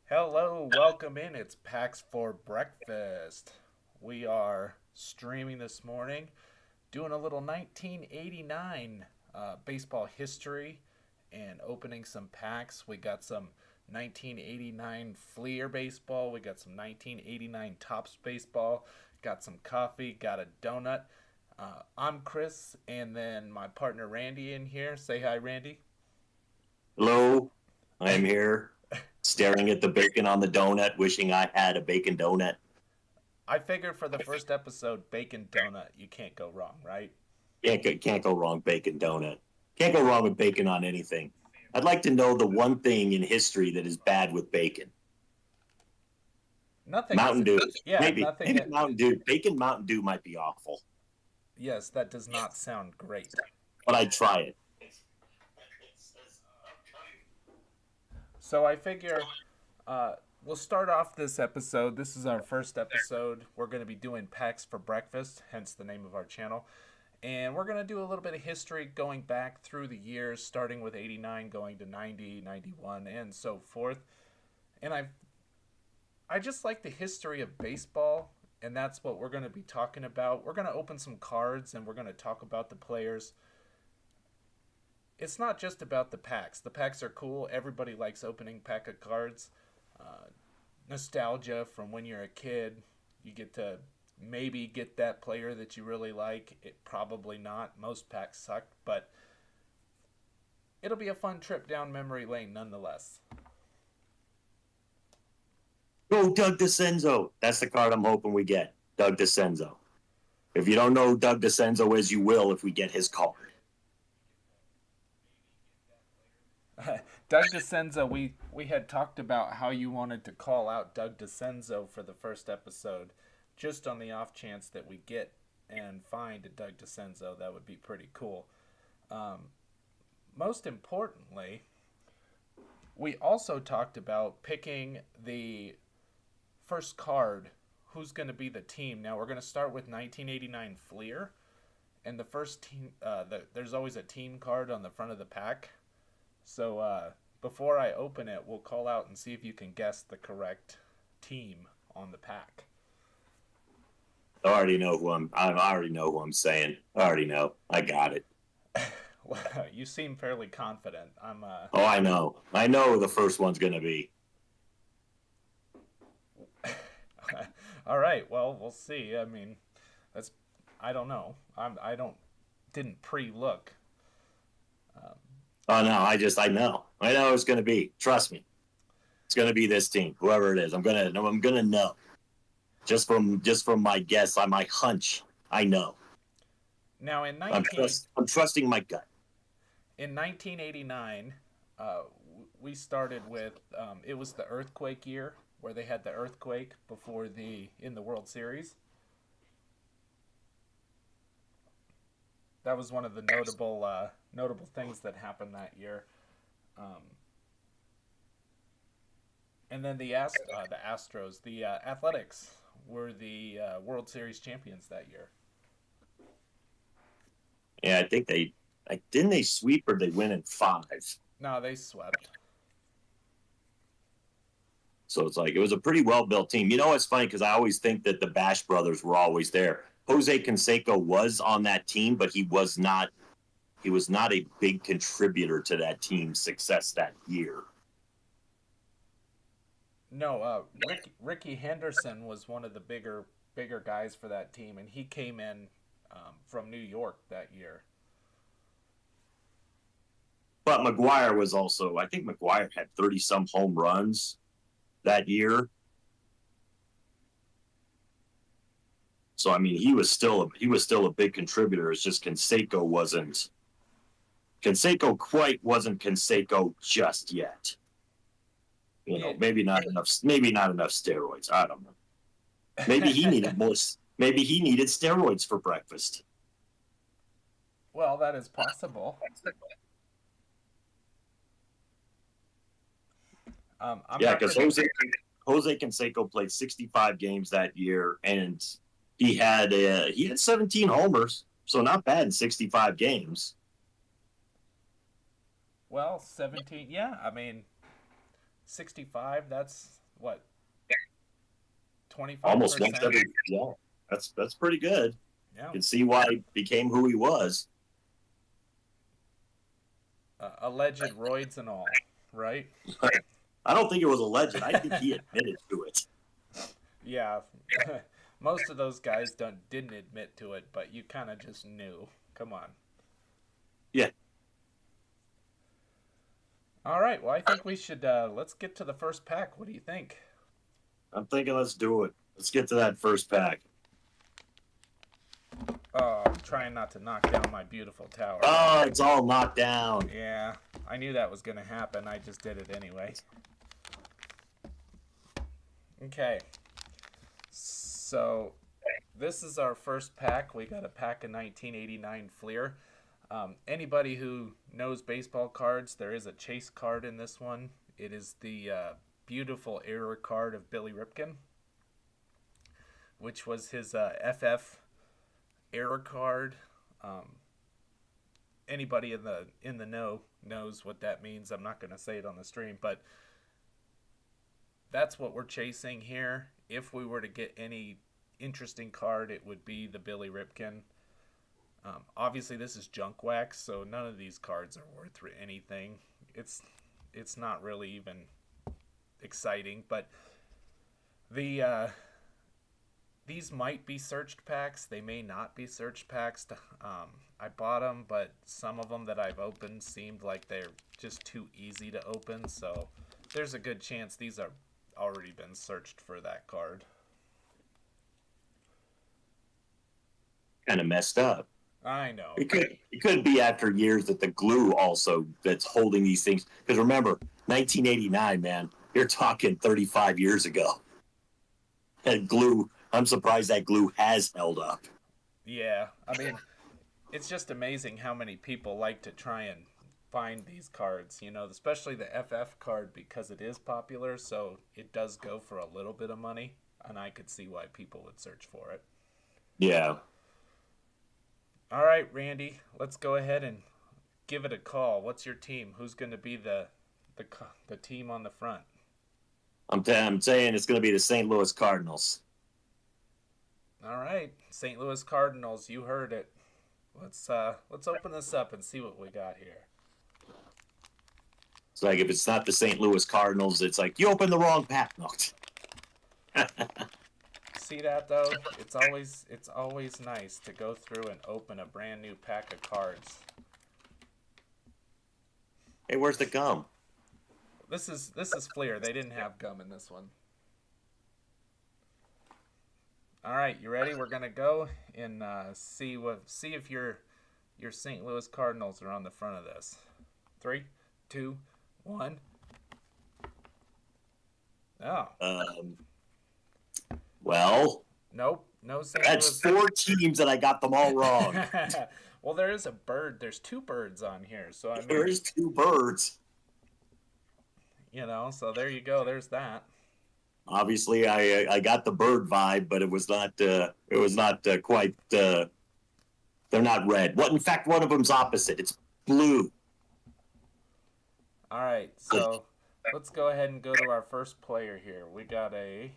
Hello, welcome in. It's Pax for Breakfast. We are streaming this morning, doing a little 1989 baseball history and opening some packs. We got some 1989 Fleer baseball, we got some 1989 Tops baseball, got some coffee, got a donut. I'm Chris, and then my partner Randy in here. Say hi, Randy. Hello, I am here staring at the bacon on the donut, wishing I had a bacon donut. I figured for the first episode, bacon donut, you can't go wrong, right? Can't go wrong, bacon donut. Can't go wrong with bacon on anything. I'd like to know the one thing in history that is bad with bacon. Nothing is. Mountain Dew. Yeah, nothing. Maybe Mountain Dew. Bacon Mountain Dew might be awful, Yes, that does not sound great. but I'd try it. So I figure we'll start off this episode. This is our first episode. We're going to be doing packs for breakfast, hence the name of our channel. And we're going to do a little bit of history going back through the years, starting with 89, going to 90, 91, and so forth. And I just like the history of baseball, and that's what we're going to be talking about. We're going to open some cards and we're going to talk about the players. It's not just about the packs. The packs are cool. Everybody likes opening pack of cards. Uh, Nostalgia from when you're a kid. You get to maybe get that player that you really like. It probably not. Most packs suck, but it'll be a fun trip down memory lane nonetheless. Go Doug DeCenzo. That's the card I'm hoping we get. Doug DeCenzo. If you don't know who Doug DeCenzo is, you will if we get his card. Doug DeCenzo, we had talked about how you wanted to call out Doug DeCenzo for the first episode, just on the off chance that we get and find a Doug DeCenzo. That would be pretty cool. Um, Most importantly, we also talked about picking the first card. Who's going to be the team? Now we're going to start with 1989 Fleer, and the first team. There's always a team card on the front of the pack. So before I open it, we'll call out and see if you can guess the correct team on the pack. I already know who I'm saying. I already know. I got it. Well, you seem fairly confident. I'm Oh, I know. I know who the first one's going to be. all right. Well, we'll see. I mean, that's I don't know. I don't didn't pre-look. Um, Oh no, I know. I know it's going to be. Trust me, it's going to be this team, whoever it is. I'm gonna know just from my guess, on my hunch. I know. Now in I'm trusting my gut. 1989, we started with it was the earthquake year where they had the earthquake before the in the World Series. That was one of the notable things that happened that year. Um, and then the Astros, the Athletics were the World Series champions that year. Yeah, I think they didn't they sweep or they win in five. No, they swept. So it's like it was a pretty well built team. You know, it's funny because I always think that the Bash brothers were always there. Jose Canseco was on that team, but he was not a big contributor to that team's success that year. No, Ricky Henderson was one of the bigger guys for that team, and he came in from New York that year. But McGuire was also, I think McGuire had 30 some home runs that year. So I mean, he was still a big contributor. It's just Canseco quite wasn't Canseco just yet. You know, Yeah, maybe not enough steroids. I don't know. Maybe he needed more. Maybe he needed steroids for breakfast. well, that is possible. I'm Yeah, not because gonna. Jose Canseco played 65 games that year, and he had 17 homers, so not bad in 65 games. Well, 17. Yeah, I mean, 65. That's what, Almost once 25%? every. Yeah, that's pretty good. Yeah. You can see why he became who he was. Alleged roids and all, right? I don't think it was a legend. I think he admitted to it. Yeah. Most of those guys didn't admit to it, but you kind of just knew. Come on. Yeah, All right. Well, I think we should let's get to the first pack. What do you think? I'm thinking let's do it. Let's get to that first pack. Oh, I'm trying not to knock down my beautiful tower. Oh, it's all knocked down. Yeah, I knew that was going to happen. I just did it anyway. Okay. So, this is our first pack. We got a pack of 1989 Fleer. Anybody who knows baseball cards, there is a chase card in this one. It is the beautiful error card of Billy Ripken, which was his FF error card. Anybody in the know knows what that means. I'm not going to say it on the stream, but that's what we're chasing here. If we were to get any interesting card, it would be the Billy Ripken. Obviously, this is junk wax, so none of these cards are worth anything. It's not really even exciting, but the these might be searched packs. They may not be searched packs. I bought them, but some of them that I've opened seemed like they're just too easy to open, so there's a good chance these are already been searched for that card. Kind of messed up. I know. It could be after years that the glue also that's holding these things. Because remember, 1989, man, you're talking 35 years ago. And glue, I'm surprised that glue has held up. Yeah, I mean, it's just amazing how many people like to try and find these cards, you know, especially the FF card because it is popular, so it does go for a little bit of money, and I could see why people would search for it. Yeah. All right, Randy, let's go ahead and give it a call. What's your team? Who's going to be the team on the front? I'm saying it's going to be the St. Louis Cardinals. All right, St. Louis Cardinals, you heard it. Let's open this up and see what we got here. It's like if it's not the St. Louis Cardinals, it's like you opened the wrong pack. No. See that though? It's always nice to go through and open a brand new pack of cards. Hey, where's the gum? This is Fleer. They didn't have gum in this one. All right, you ready? We're gonna go and see if your St. Louis Cardinals are on the front of this. 3, 2, 1. Oh. Well. Nope. No St. That's Louis. 4 teams that I got them all wrong. Well, there is a bird. There's 2 birds on here, so I mean, there's 2 birds. You know, so there you go. There's that. Obviously, I got the bird vibe, but it was not quite. They're not red. What? In fact, one of them's opposite. It's blue. All right, so let's go ahead and go to our first player here. We got a.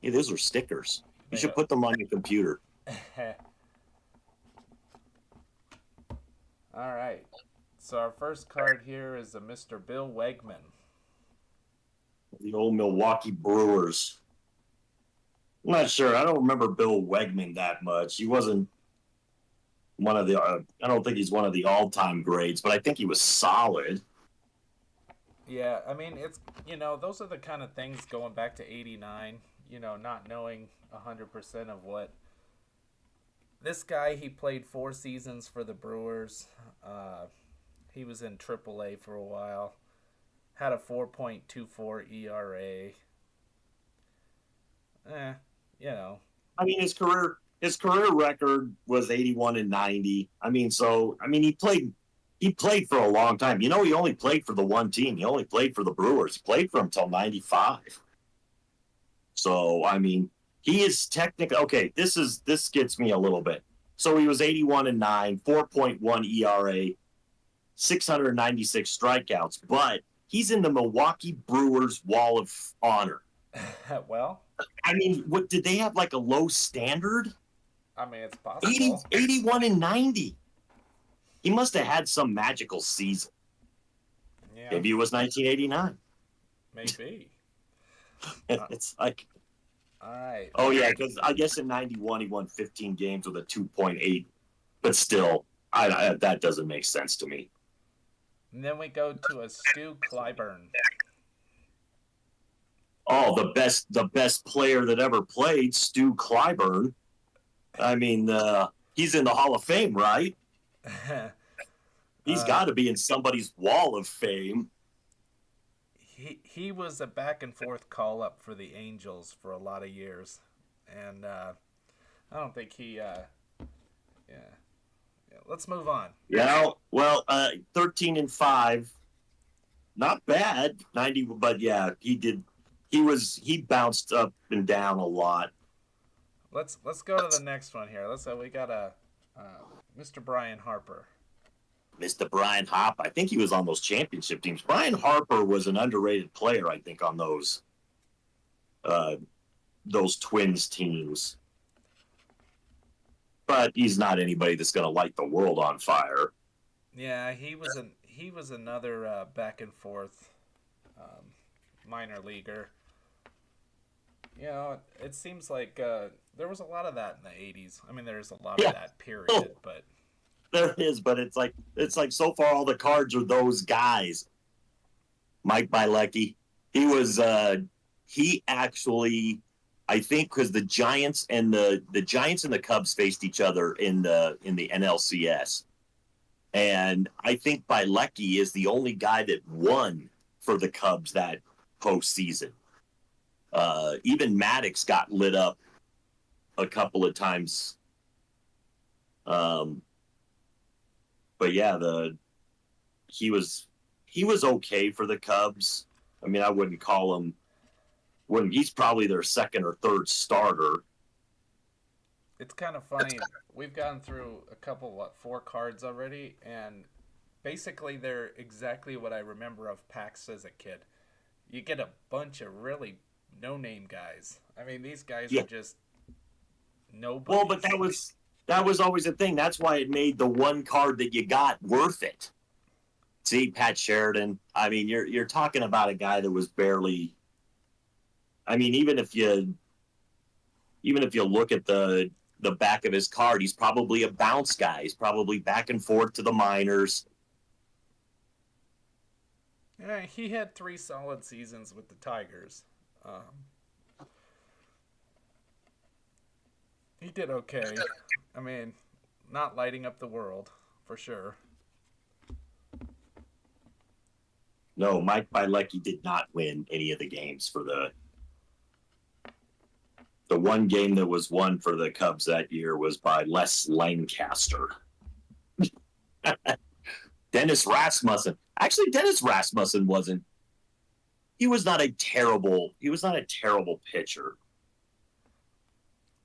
Hey, those are stickers. You should put them on your computer. All right. So our first card here is a Mr. Bill Wegman. The old Milwaukee Brewers. I'm not sure. I don't remember Bill Wegman that much. He wasn't one of the. I don't think he's one of the all-time greats, but I think he was solid. Yeah, I mean, it's, you know, those are the kind of things going back to 89, you know, not knowing 100% of what. This guy, he played 4 seasons for the Brewers. He was in AAA for a while. Had a 4.24 ERA. You know. I mean, his career record was 81-90. He played for a long time. You know, he only played for the one team. He only played for the Brewers. He played for them until 95. So, I mean, he is technically okay. This gets me a little bit. So he was 81-9, 4.1 ERA, 696 strikeouts, but He's in the Milwaukee Brewers Wall of Honor. Well, I mean, what did they have like a low standard? I mean, it's possible. 81 and 90. He must have had some magical season. Yeah. Maybe it was 1989. Maybe. It's like, all right. Oh yeah, because I guess in '91 he won 15 games with a 2.8, but still, that doesn't make sense to me. And then we go to a Stu Clyburn. Oh, the best player that ever played, Stu Clyburn. I mean, he's in the Hall of Fame, right? He's got to be in somebody's Wall of Fame. He was a back and forth call up for the Angels for a lot of years, and I don't think he. Yeah. Let's move on. Yeah. Well, 13 and 5, not bad. 90, but yeah, he did. He bounced up and down a lot. Let's go to the next one here. We got Mr. Brian Harper. Mr. Brian Harper. I think he was on those championship teams. Brian Harper was an underrated player, I think, on those Twins teams. But he's not anybody that's going to light the world on fire. Yeah, he was another back and forth minor leaguer. You know, it seems like there was a lot of that in the 80s. I mean, there's a lot of that period, but there is, but it's like so far all the cards are those guys. Mike Bielecki, he actually, I think, because the Giants and the Cubs faced each other in the NLCS, and I think Bielecki is the only guy that won for the Cubs that postseason. Even Maddox got lit up a couple of times. But yeah, he was okay for the Cubs. I mean, I wouldn't call him. He's probably their second or third starter. It's kind of funny. We've gone through a couple, 4 cards already, and basically they're exactly what I remember of PAX as a kid. You get a bunch of really no-name guys. I mean, these guys are just nobody. Well, but that was always a thing. That's why it made the one card that you got worth it. See, Pat Sheridan. I mean, you're talking about a guy that was barely. I mean, even if you look at the back of his card, he's probably a bounce guy. He's probably back and forth to the minors. Yeah, he had 3 solid seasons with the Tigers. He did okay. I mean, not lighting up the world, for sure. No, Mike Bielecki did not win any of the games for the one game that was won for the Cubs that year was by Les Lancaster. Dennis Rasmussen. Actually, Dennis Rasmussen wasn't. He was not a terrible pitcher.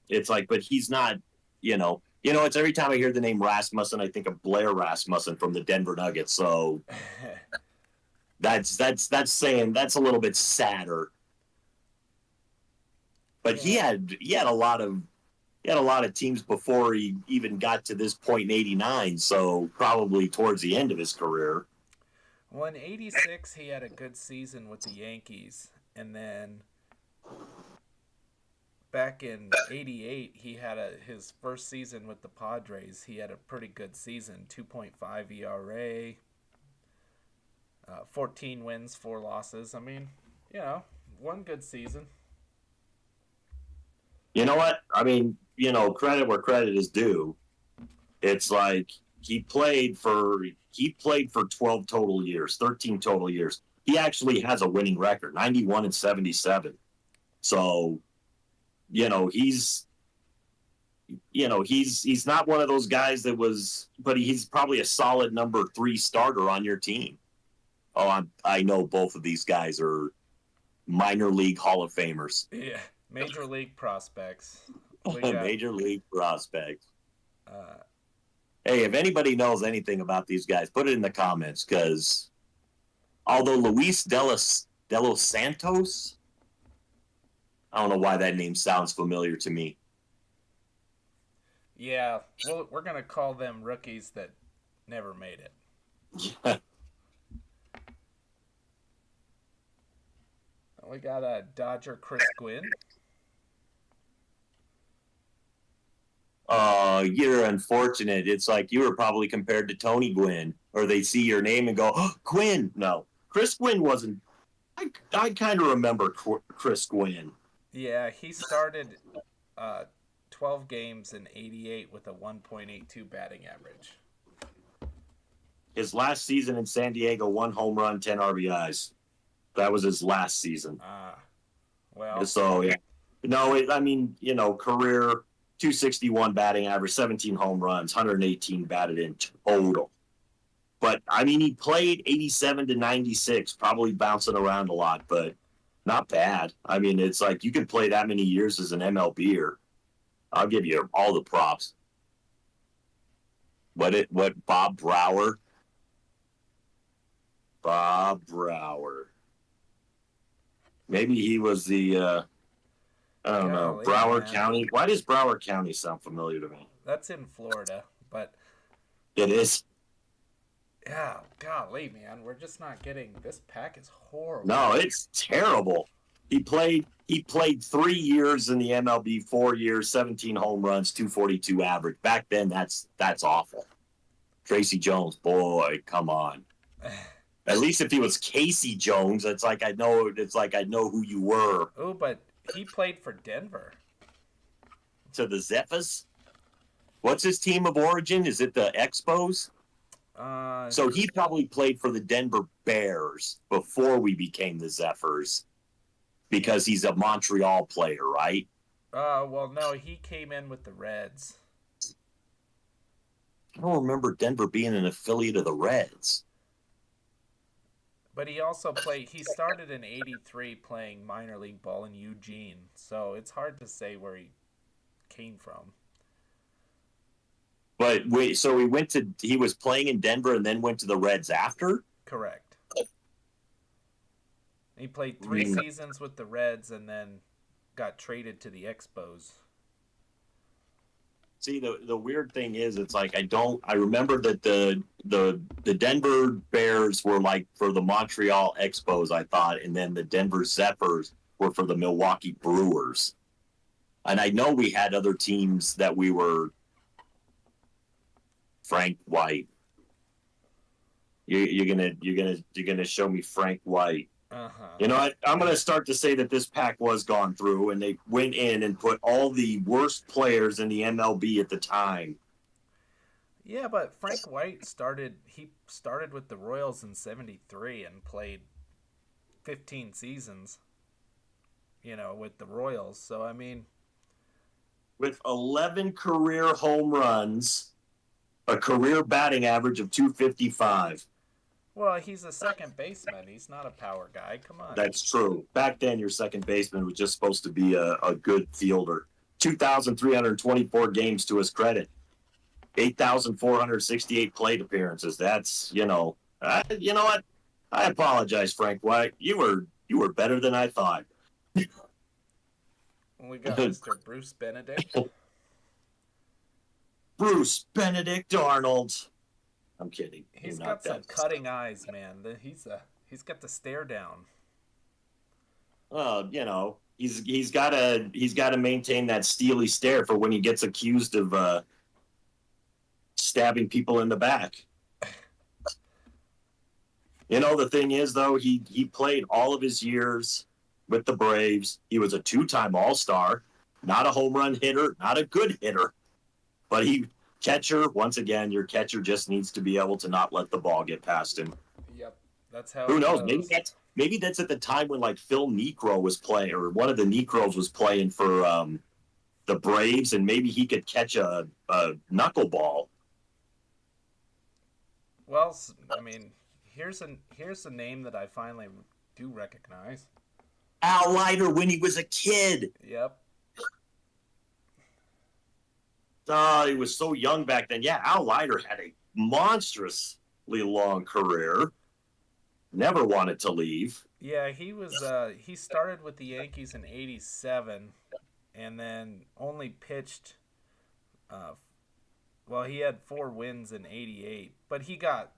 It's like, but he's not, it's every time I hear the name Rasmussen, I think of Blair Rasmussen from the Denver Nuggets. So that's saying that's a little bit sadder. But he had a lot of teams before he even got to this point in '89. So probably towards the end of his career. Well, in '86, he had a good season with the Yankees, and then back in '88, he had his first season with the Padres. He had a pretty good season, 2.5 ERA, 14 wins, 4 losses. I mean, one good season. You know what? I mean, credit where credit is due. It's like he played for 12 total years, 13 total years. He actually has a winning record, 91 and 77. So, he's not one of those guys that was, but he's probably a solid number 3 starter on your team. Oh, I know both of these guys are minor league Hall of Famers. Yeah, major league prospects. Major league prospects. Hey, if anybody knows anything about these guys, put it in the comments, because Although Luis de los Santos, I don't know why that name sounds familiar to me. Yeah, well, we're gonna call them rookies that never made it. We got a Dodger Chris Gwynn. You're unfortunate. It's like you were probably compared to Tony Gwynn, or they see your name and go, oh, Gwynn. No, Chris Gwynn wasn't. I kind of remember Chris Gwynn. Yeah, he started uh, 12 games in 88 with a 1.82 batting average. His last season in San Diego, 1 home run, 10 RBIs. That was his last season. Well. So, yeah. No, I mean, career 261 batting average, 17 home runs, 118 batted in total. But, I mean, he played 87 to 96, probably bouncing around a lot, but not bad. I mean, it's like you can play that many years as an MLBer. I'll give you all the props. What Bob Brower? Bob Brower. Maybe he was the, I don't know, Broward County. Why does Broward County sound familiar to me? That's in Florida, but... It is? Yeah, golly, man. We're just not getting... This pack is horrible. No, it's terrible. He played 3 years in the MLB, 4 years, 17 home runs, 242 average. Back then, that's awful. Tracy Jones, boy, come on. At least if he was Casey Jones, it's like I know who you were. Oh, but he played for Denver. To the Zephyrs? What's his team of origin? Is it the Expos? So he probably played for the Denver Bears before we became the Zephyrs, because he's a Montreal player, right? Well, no, he came in with the Reds. I don't remember Denver being an affiliate of the Reds. But he also he started in 83 playing minor league ball in Eugene, so it's hard to say where he came from. But wait, so he was playing in Denver and then went to the Reds after? Correct. He played 3 seasons with the Reds and then got traded to the Expos. See, the weird thing is, it's like I remember that the Denver Bears were like for the Montreal Expos, I thought, and then the Denver Zephyrs were for the Milwaukee Brewers. And I know we had other teams that we were. Frank White. You're gonna show me Frank White. Uh-huh. You know what? I'm gonna start to say that this pack was gone through, and they went in and put all the worst players in the MLB at the time. Yeah, but Frank White started with the Royals in 73 and played 15 seasons, with the Royals. So, I mean, with 11 career home runs, a career batting average of 255. Well, he's a second baseman. He's not a power guy. Come on. That's true. Back then, your second baseman was just supposed to be a good fielder. 2,324 games to his credit. 8,468 plate appearances. That's, you know what? I apologize, Frank White. You were better than I thought. We got Mr. Bruce Benedict. Bruce Benedict Arnold. I'm kidding. He's got some cutting eyes, man. He's got the stare down. He's got to maintain that steely stare for when he gets accused of stabbing people in the back. The thing is, though, he played all of his years with the Braves. He was a 2-time All-Star, not a home run hitter, not a good hitter, but catcher, once again, your catcher just needs to be able to not let the ball get past him. Yep, that's how. Who knows? Maybe that's at the time when like Phil Niekro was playing, or one of the Niekros was playing for the Braves, and maybe he could catch a knuckleball. Well, I mean, here's a name that I finally do recognize. Al Leiter when he was a kid. Yep. He was so young back then. Yeah, Al Leiter had a monstrously long career. never wanted to leave. Yeah, he was. He started with the Yankees in '87, and then only pitched. Uh, well, he had 4 wins in '88, but he got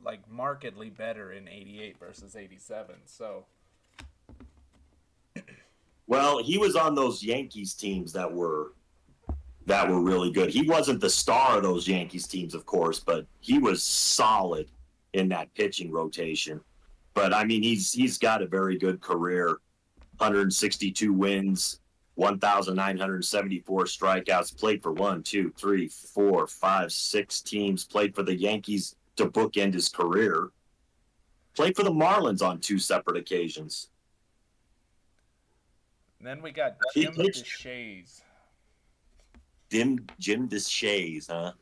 like markedly better in '88 versus '87. So Well, he was on those Yankees teams that were really good. He wasn't the star of those Yankees teams, of course, but he was solid in that pitching rotation. But I mean, he's got a very good career. 162 wins, 1,974 strikeouts. Played for 6 teams. Played for the Yankees to bookend his career. Played for the Marlins on 2 separate occasions. then we got He Jim pitched- DeShays. Jim DeShays, huh?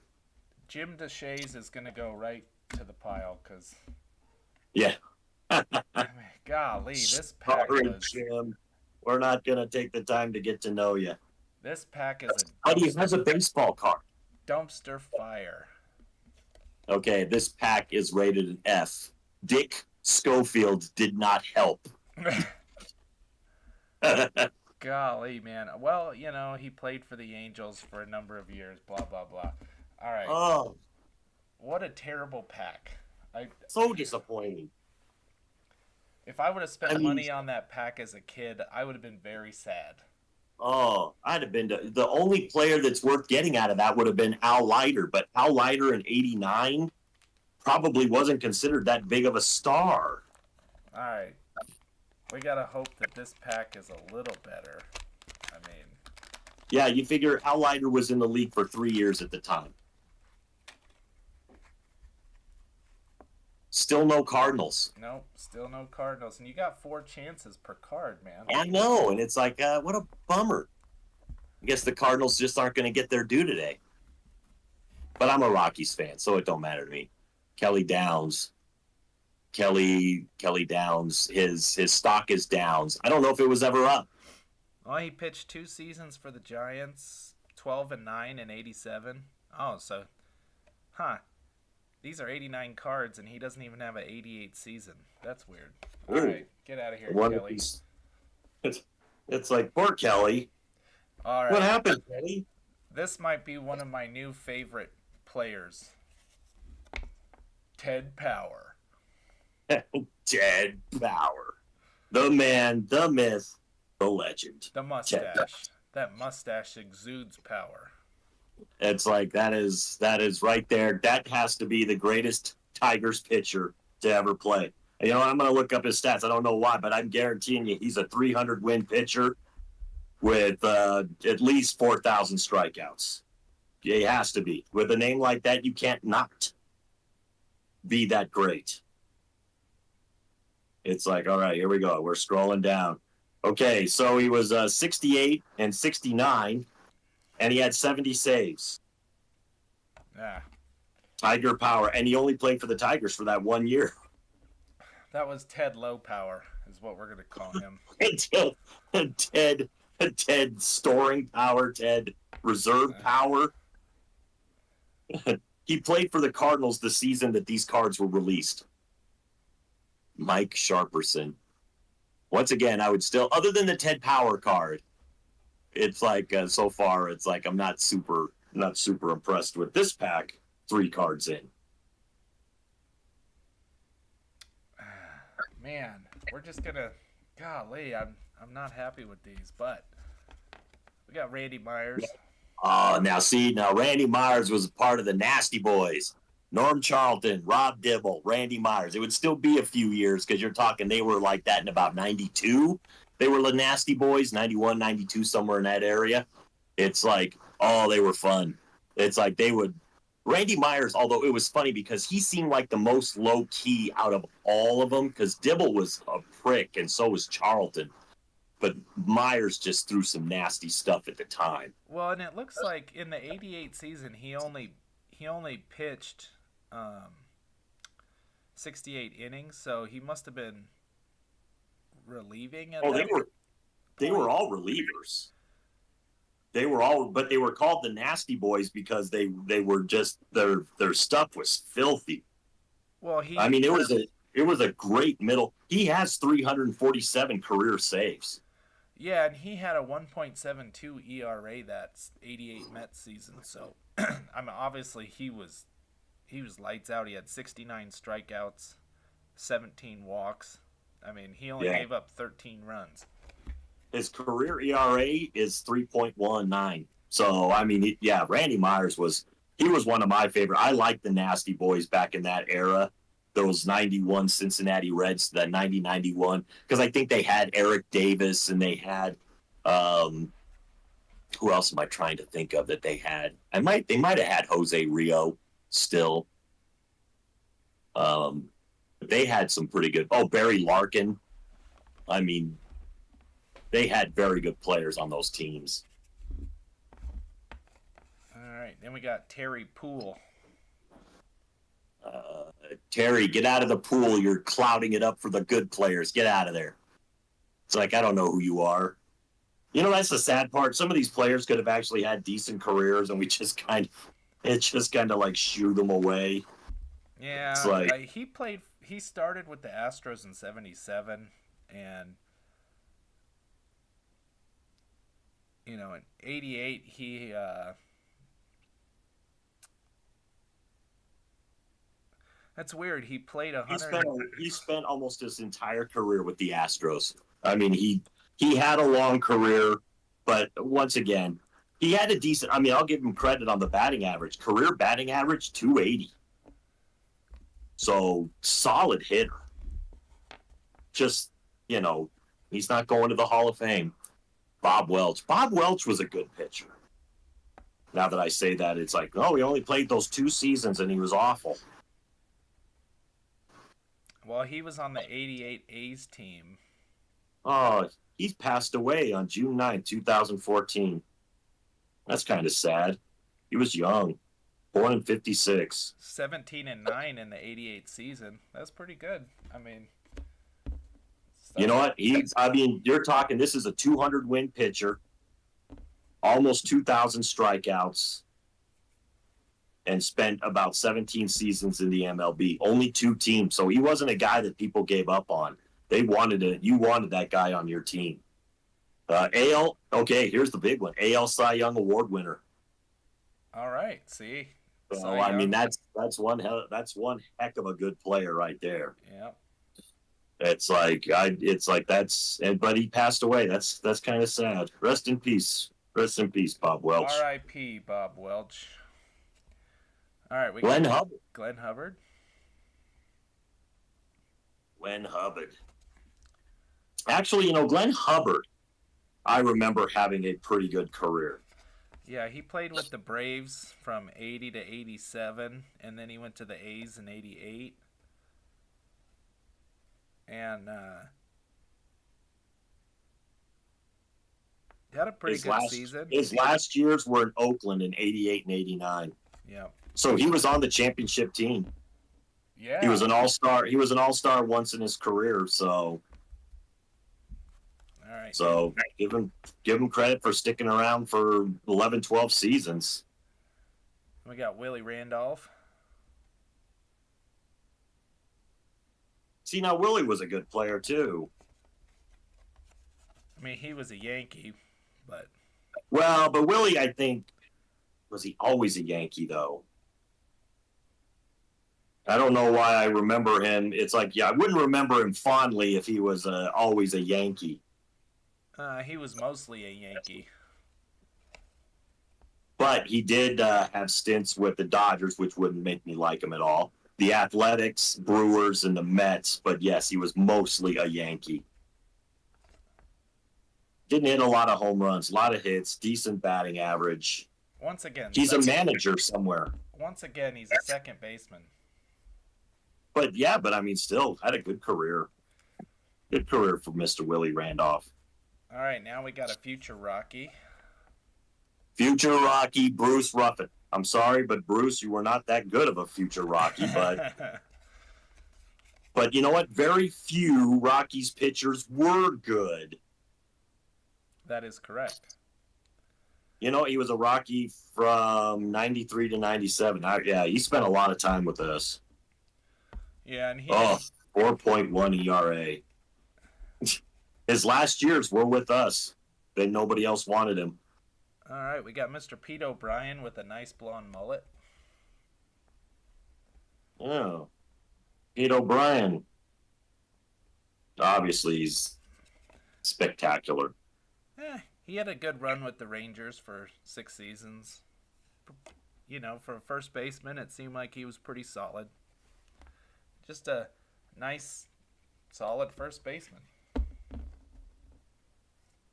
Jim DeShays is gonna go right to the pile because, Yeah. golly, this pack Sorry, was. Jim. We're not going to take the time to get to know you. This pack is a But he has a baseball card. dumpster fire. Okay, this pack is rated an F. Dick Schofield did not help. Golly, man. Well, he played for the Angels for a number of years. Blah blah blah. All right. Oh, What a terrible pack. so disappointing. If I would have spent I mean- money on that pack as a kid, I would have been very sad. Oh, I'd have been the only player that's worth getting out of that would have been Al Leiter, but Al Leiter in '89 probably wasn't considered that big of a star. All right. We got to hope that this pack is a little better. I mean, Yeah, you figure Al Leiter was in the league for 3 years at the time. Still no Cardinals. nope, still no Cardinals. And you got 4 chances per card, man. I know, and it's like, what a bummer. I guess the Cardinals just aren't going to get their due today. But I'm a Rockies fan, so it don't matter to me. Kelly Downs, his stock is downs. I don't know if it was ever up. Well, he pitched 2 seasons for the Giants, 12-9 in '87. Oh, so, these are 89 cards, and he doesn't even have an '88 season. That's weird. All Ooh. right, get out of here, One of Kelly. these- It's like, poor Kelly. All What right, happened, Kelly? this might be one of my new favorite players. Ted Power. Ted Power. The man, the myth, the legend. The mustache. That mustache exudes power. It's like that is right there. That has to be the greatest Tigers pitcher to ever play. And, I'm going to look up his stats. I don't know why, but I'm guaranteeing you he's a 300 win pitcher with at least 4,000 strikeouts. He has to be. With a name like that, you can't not be that great. It's like, all right, here we go. We're scrolling down. Okay, so he was 68 and 69, and he had 70 saves. Yeah. Tiger Power, and he only played for the Tigers for that 1 year. That was Ted Low Power, is what we're going to call him. Ted storing power, Ted reserve power. He played for the Cardinals the season that these cards were released. Mike Sharperson. Once again, I would still, other than the Ted Power card, it's like so far, it's like I'm not super impressed with this pack. 3 cards in. Man, we're just going to, golly, I'm not happy with these, but we got Randy Myers. Now Randy Myers was a part of the Nasty Boys. Norm Charlton, Rob Dibble, Randy Myers. It would still be a few years because you're talking they were like that in about 92. They were the Nasty Boys, 91, 92, somewhere in that area. It's like, they were fun. It's like Randy Myers, although it was funny because he seemed like the most low-key out of all of them because Dibble was a prick and so was Charlton. But Myers just threw some nasty stuff at the time. Well, and it looks like in the '88 season he only pitched 68 innings, so he must have been relieving. They were all relievers. But they were called the Nasty Boys because they were just their stuff was filthy. Well, it It was a great middle. He has 347 career saves. Yeah, and he had a 1.72 ERA that 88 Mets season. So, I mean, obviously he was lights out. He had 69 strikeouts, 17 walks. I mean, he only Yeah. gave up 13 runs. His career ERA is 3.19. So, I mean, yeah, Randy Myers was one of my favorite. I liked the Nasty Boys back in that era, those 91 Cincinnati Reds, that 90-91, because I think they had Eric Davis and they had who else am I trying to think of that they had? They might have had Jose Rio still. They had some pretty good. Oh, Barry Larkin. I mean, they had very good players on those teams. All right, then we got Terry Poole. Terry, get out of the pool. You're clouding it up for the good players. Get out of there. It's like, I don't know who you are. You know, that's the sad part. Some of these players could have actually had decent careers, and it's just kind of like shoo them away. Yeah, It's like, he started with the Astros in 77, and in 88 that's weird. He played he spent almost his entire career with the Astros. I mean, he had a long career, but once again, he had a decent. I mean, I'll give him credit on the batting average. Career batting average 280. So solid hitter. Just he's not going to the Hall of Fame. Bob Welch. Bob Welch was a good pitcher. Now that I say that, it's like, he only played those 2 seasons and he was awful. Well, he was on the 88 A's team. Oh, he passed away on June 9, 2014. That's kind of sad. He was young. Born in 56. 17-9 in the 88 season. That's pretty good. I mean, you know what? You're talking, this is a 200-win pitcher, almost 2,000 strikeouts, and spent about 17 seasons in the MLB. Only 2 teams. So he wasn't a guy that people gave up on. You wanted that guy on your team. Here's the big one. AL Cy Young Award winner. All right. See? So, I mean, that's one heck of a good player right there. Yeah. But he passed away. That's kind of sad. Rest in peace. Rest in peace, Bob Welch. R.I.P. Bob Welch. All right, Glenn Hubbard. Glenn Hubbard. Glenn Hubbard. Actually, Glenn Hubbard, I remember having a pretty good career. Yeah, he played with the Braves from 80 to 87, and then he went to the A's in 88. And he had a pretty good season. His last years were in Oakland in 88 and 89. Yeah. So he was on the championship team. Yeah. He was an all-star. He was an all-star once in his career, so all right. So give him credit for sticking around for 11, 12 seasons. We got Willie Randolph. See, now Willie was a good player too. I mean, he was a Yankee, but Willie, I think, was he always a Yankee though? I don't know why I remember him. It's like, I wouldn't remember him fondly if he was always a Yankee. He was mostly a Yankee. But he did have stints with the Dodgers, which wouldn't make me like him at all. The Athletics, Brewers, and the Mets. But yes, he was mostly a Yankee. Didn't hit a lot of home runs, a lot of hits, decent batting average. Once again, he's a manager somewhere. Once again, he's a second baseman. But I mean, still had a good career. Good career for Mr. Willie Randolph. All right, now we got a future Rocky. Future Rocky, Bruce Ruffin. I'm sorry, but Bruce, you were not that good of a future Rocky, but but you know what? Very few Rockies pitchers were good. That is correct. He was a Rocky from 93 to 97. He spent a lot of time with us. Yeah, and 4.1 ERA. His last years were with us. Then nobody else wanted him. All right, we got Mr. Pete O'Brien with a nice blonde mullet. Oh, Pete O'Brien. Obviously, he's spectacular. He had a good run with the Rangers for 6 seasons. You know, for a first baseman, it seemed like he was pretty solid. Just a nice, solid first baseman.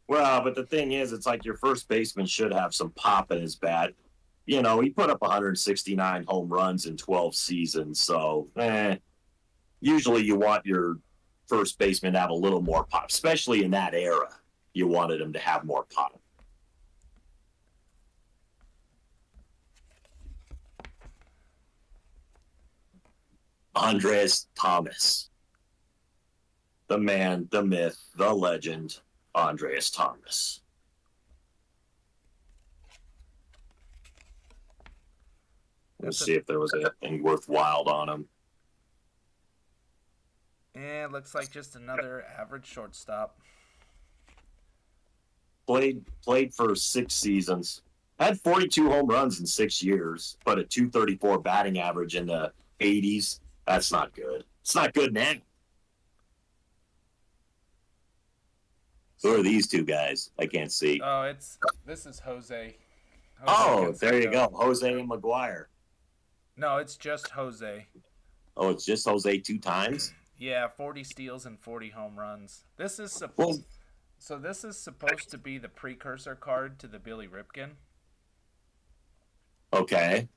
Well, but the thing is, it's like your first baseman should have some pop in his bat. You know, he put up 169 home runs in 12 seasons, so usually you want your first baseman to have a little more pop, especially in that era. You wanted him to have more pop. Andres Thomas. The man, the myth, the legend, Andres Thomas. Let's see if there was anything worthwhile on him. And it looks like just another average shortstop. Played for 6 seasons. Had 42 home runs in 6 years, but a 234 batting average in the 80s. That's not good. It's not good now. Who are these two guys? I can't see. Oh, this is Jose. Oh, there you go. Jose and McGuire. No, it's just Jose. Oh, it's just Jose 2 times? Yeah, 40 steals and 40 home runs. This is supposed to be the precursor card to the Billy Ripken. Okay.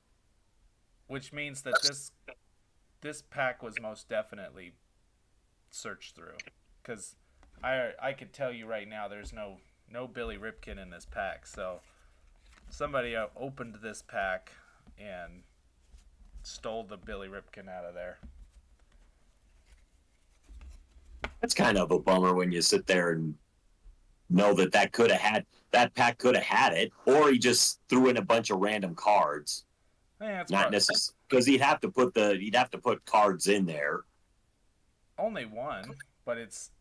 Which means that this pack was most definitely searched through, because I could tell you right now there's no Billy Ripken in this pack. So somebody opened this pack and stole the Billy Ripken out of there. That's kind of a bummer when you sit there and know that pack could have had it, or he just threw in a bunch of random cards. Not necessarily, because he'd have to put cards in there. Only one, but it's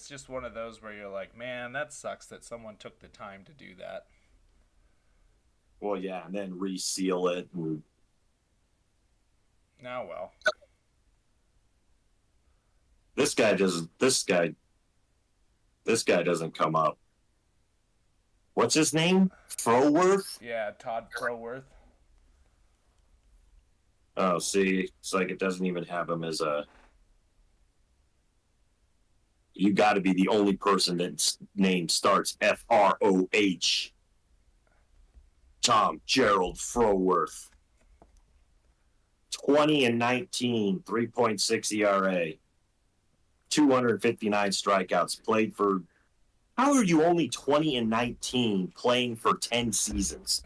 just one of those where you're like, man, that sucks that someone took the time to do that. Well, yeah, and then reseal it. Now, well, this guy doesn't come up. What's his name? Froworth? Yeah, Todd Froworth. Oh, see, it's like it doesn't even have him as a. You got to be the only person that's name starts Froh. Tom Gerald Froworth. 20-19, 3.6 ERA, 259 strikeouts. Played for. How are you only 20-19 playing for 10 seasons?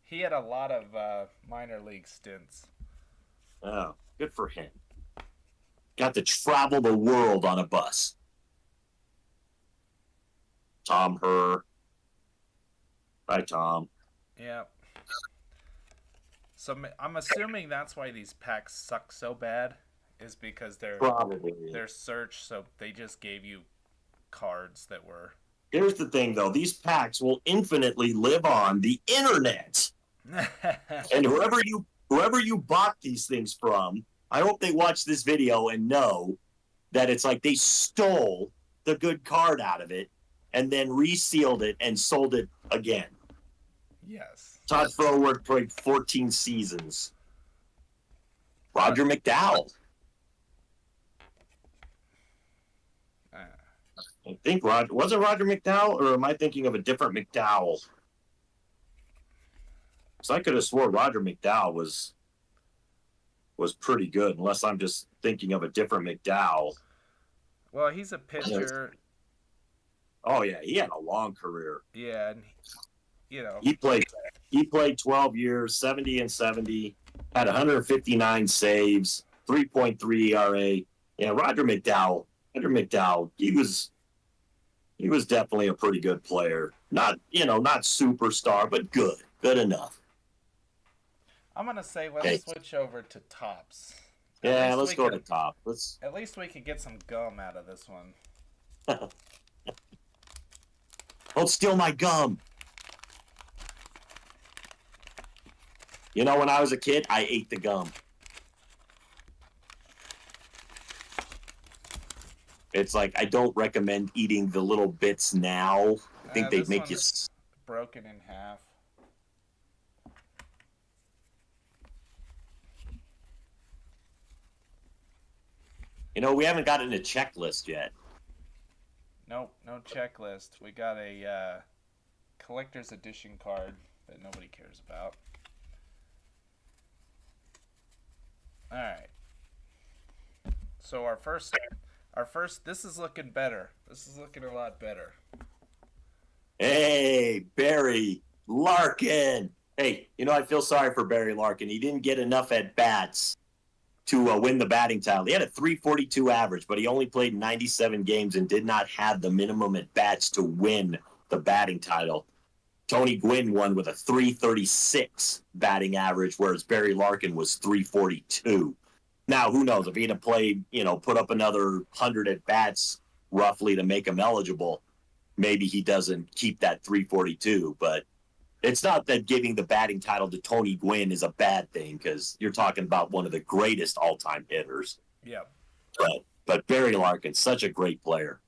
He had a lot of minor league stints. Oh, good for him. Got to travel the world on a bus. Tom Herr. Hi, Tom. Yeah. So I'm assuming that's why these packs suck so bad, is because they're searched, so they just gave you cards that were. Here's the thing, though. These packs will infinitely live on the internet. And whoever you bought these things from, I hope they watch this video and know that it's like they stole the good card out of it and then resealed it and sold it again. Yes. Todd Froworth played 14 seasons. Roger McDowell. I think was it Roger McDowell, or am I thinking of a different McDowell? Because I could have swore Roger McDowell was pretty good, unless I'm just thinking of a different McDowell. Well, he's a pitcher. Oh yeah, he had a long career. Yeah, and he played 12 years, 70 and 70, had 159 saves, 3.3 ERA. Yeah, Roger McDowell, he was definitely a pretty good player. Not superstar, but good enough. I'm gonna say let's switch over to Topps At Yeah, least let's we go to could. top. Let's. At least we could get some gum out of this one. Don't steal my gum. You know, when I was a kid, I ate the gum. It's like I don't recommend eating the little bits now. I think they This make you. one's broken in half. You know, we haven't gotten a checklist yet. Nope, no checklist. We got a collector's edition card that nobody cares about. All right. So our first, this is looking better. This is looking a lot better. Hey, Barry Larkin. Hey, you know, I feel sorry for Barry Larkin. He didn't get enough at bats to win the batting title. He had a 342 average, but he only played 97 games and did not have the minimum at bats to win the batting title. Tony Gwynn won with a 336 batting average, whereas Barry Larkin was 342. Now, who knows if he'd have played, you know, put up another 100 at bats roughly to make him eligible, maybe he doesn't keep that 342. But it's not that giving the batting title to Tony Gwynn is a bad thing, because you're talking about one of the greatest all-time hitters. Yeah. But Barry Larkin, such a great player.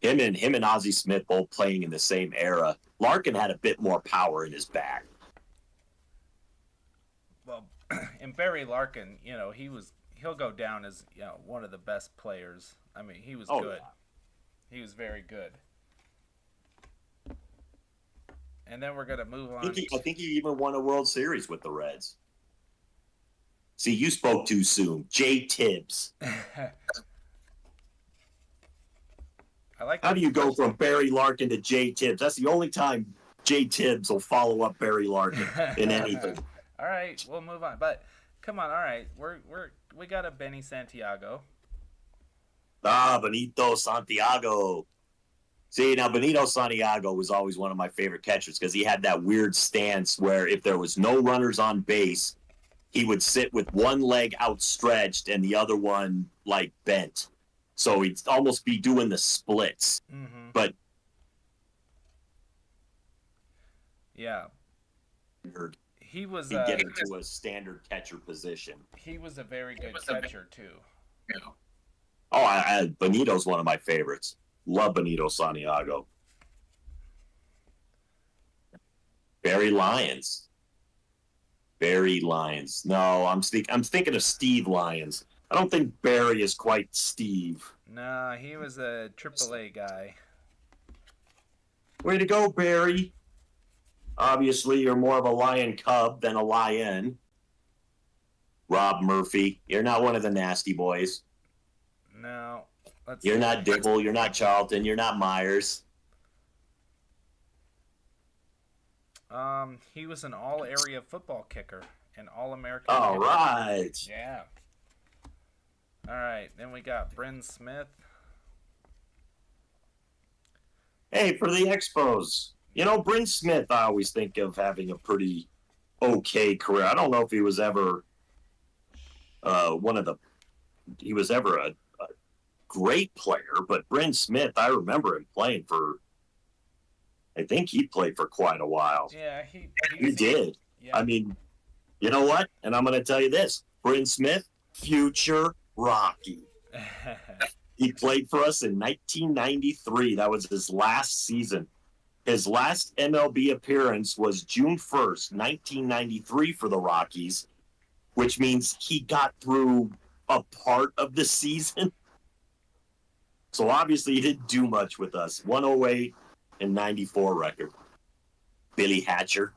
Him and Ozzie Smith both playing in the same era. Larkin had a bit more power in his bat. Well, and Barry Larkin, you know, he'll go down as, you know, one of the best players. I mean, he was good. Yeah. He was very good. And then we're gonna move on. I think he even won a World Series with the Reds. See, you spoke too soon. Jay Tibbs. How do you go from Barry Larkin to Jay Tibbs? That's the only time Jay Tibbs will follow up Barry Larkin in anything. All right, we'll move on. But come on, all right, we got a Benny Santiago. Benito Santiago. See, now Benito Santiago was always one of my favorite catchers because he had that weird stance where if there was no runners on base, he would sit with one leg outstretched and the other one like bent. So he'd almost be doing the splits. Mm-hmm. But yeah, he was he'd get into a standard catcher position. He was a very good catcher too. Oh, Benito's one of my favorites. Love Benito Santiago. Barry Lyons. No, I'm thinking of Steve Lyons. I don't think Barry is quite Steve. No, he was a AAA guy. Way to go, Barry. Obviously, you're more of a Lion Cub than a Lion. Rob Murphy. You're not one of the nasty boys. No. You're not Dibble. You're not Charlton. You're not Myers. He was an all-area football kicker, an All-American. All right. Yeah. All right, then we got Bryn Smith. Hey, for the Expos, you know, Bryn Smith, I always think of having a pretty okay career. I don't know if he was ever he was ever a great player, but Bryn Smith, I remember him playing for, I think he played for quite a while. Yeah, he did. Yeah. I mean, you know what? And I'm going to tell you this, Bryn Smith, future Rocky. He played for us in 1993. That was his last season. His last MLB appearance was June 1st, 1993 for the Rockies, which means he got through a part of the season. So obviously he didn't do much with us. 108 and 94 record. Billy Hatcher.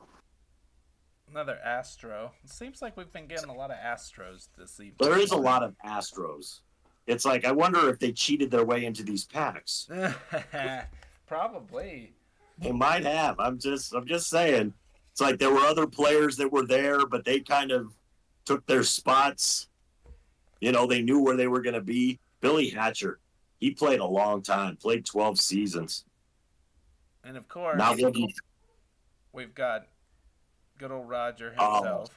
Another Astro. It seems like we've been getting a lot of Astros this evening. There is a lot of Astros. It's like, I wonder if they cheated their way into these packs. Probably. They might have. I'm just saying. It's like there were other players that were there, but they kind of took their spots. You know, they knew where they were going to be. Billy Hatcher. He played a long time, played 12 seasons. And of course, now we've got good old Roger himself.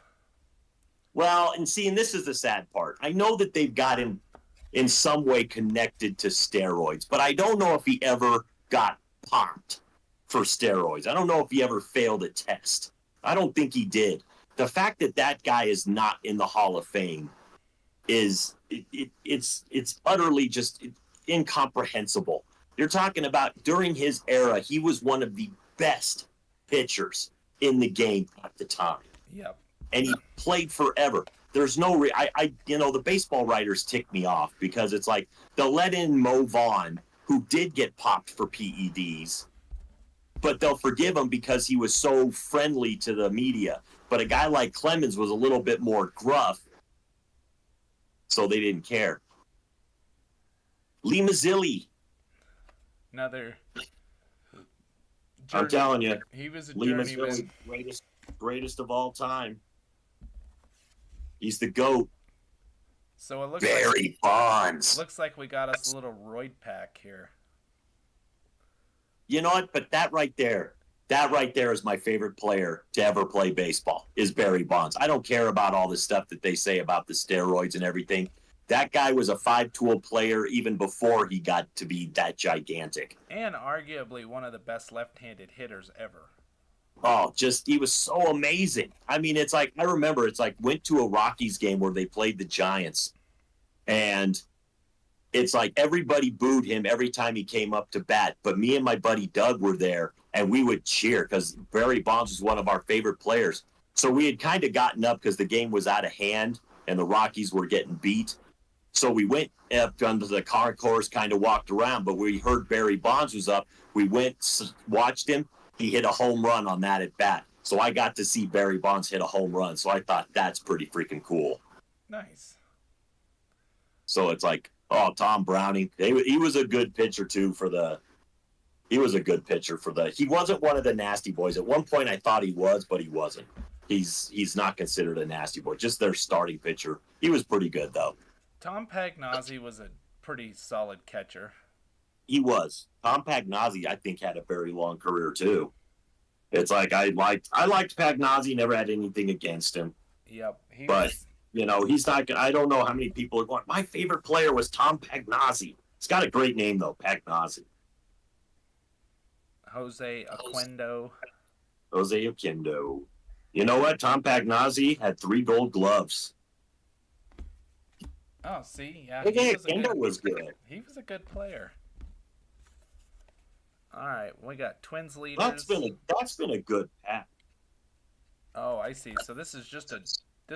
Well, and see, and this is the sad part. I know that they've got him in some way connected to steroids, but I don't know if he ever got popped for steroids. I don't know if he ever failed a test. I don't think he did. The fact that that guy is not in the Hall of Fame is it's utterly just incomprehensible. You're talking about during his era, he was one of the best pitchers in the game at the time. Yep. And he played forever. There's no, the baseball writers tick me off because it's like they'll let in Mo Vaughn, who did get popped for PEDs, but they'll forgive him because he was so friendly to the media. But a guy like Clemens was a little bit more gruff, so they didn't care. Lee Mazzilli. Another. I'm telling you, he was a Lee journeyman. Mazzilli, greatest of all time. He's the GOAT. So it looks Barry Bonds. Looks like we got us a little roid pack here. You know what? But that right there is my favorite player to ever play baseball, is Barry Bonds. I don't care about all the stuff that they say about the steroids and everything. That guy was a five-tool player even before he got to be that gigantic. And arguably one of the best left-handed hitters ever. Oh, he was so amazing. I mean, it's like, I remember, went to a Rockies game where they played the Giants, and it's like everybody booed him every time he came up to bat. But me and my buddy Doug were there, and we would cheer because Barry Bonds was one of our favorite players. So we had kind of gotten up because the game was out of hand, and the Rockies were getting beat. So we went up under the concourse, kind of walked around, but we heard Barry Bonds was up. We went, watched him. He hit a home run on that at bat. So I got to see Barry Bonds hit a home run. So I thought that's pretty freaking cool. Nice. So it's like, oh, Tom Browning. He was a good pitcher, too, he wasn't one of the nasty boys. At one point I thought he was, but he wasn't. He's not considered a nasty boy, just their starting pitcher. He was pretty good, though. Tom Pagnozzi was a pretty solid catcher. He was. Tom Pagnozzi, I think, had a very long career, too. It's like I liked Pagnozzi, never had anything against him. Yep. He's not. I don't know how many people are going, my favorite player was Tom Pagnozzi. It's got a great name, though, Pagnozzi. Jose Oquendo. You know what? Tom Pagnozzi had 3 Gold Gloves. Oh, see? Yeah. Oquendo was good. He was a good player. All right, we got Twins leaders. That's been a good pack. Oh, I see. So this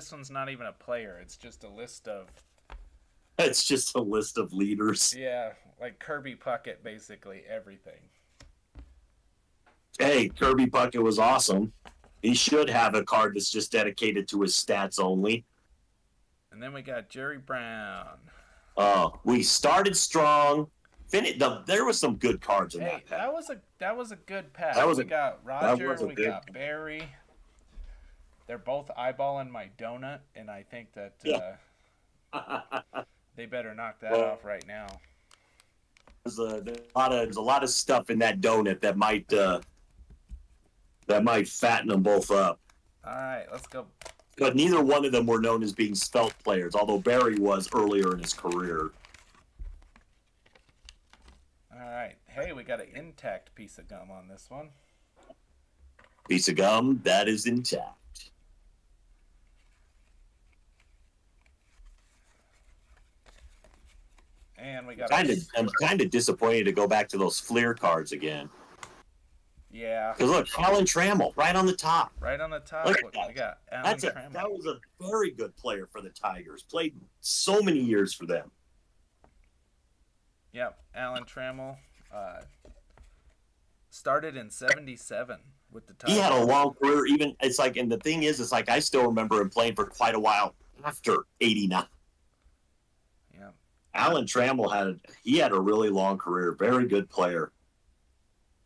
one's not even a player. It's just a list of. It's just a list of leaders. Yeah, like Kirby Puckett, basically everything. Hey, Kirby Puckett was awesome. He should have a card that's just dedicated to his stats only. And then we got Jerry Brown. We started strong. There was some good cards in that pack. That was a good pack. We got Roger, we got Barry. They're both eyeballing my donut, and I think that they better knock that off right now. There's a lot of stuff in that donut that might fatten them both up. All right, let's go. But neither one of them were known as being svelte players, although Barry was earlier in his career. All right. Hey, we got an intact piece of gum on this one. Piece of gum that is intact. And we got. I'm kind of disappointed to go back to those Fleer cards again. Yeah. Because look, Alan Trammell, right on the top. Right on the top. Look at that. We got Alan Trammell. That was a very good player for the Tigers. Played so many years for them. Yep, Alan Trammell. Started in '77 with the Tigers. He had a long career. And the thing is, it's like I still remember him playing for quite a while after '89. Yeah. Alan Trammell had a really long career. Very good player.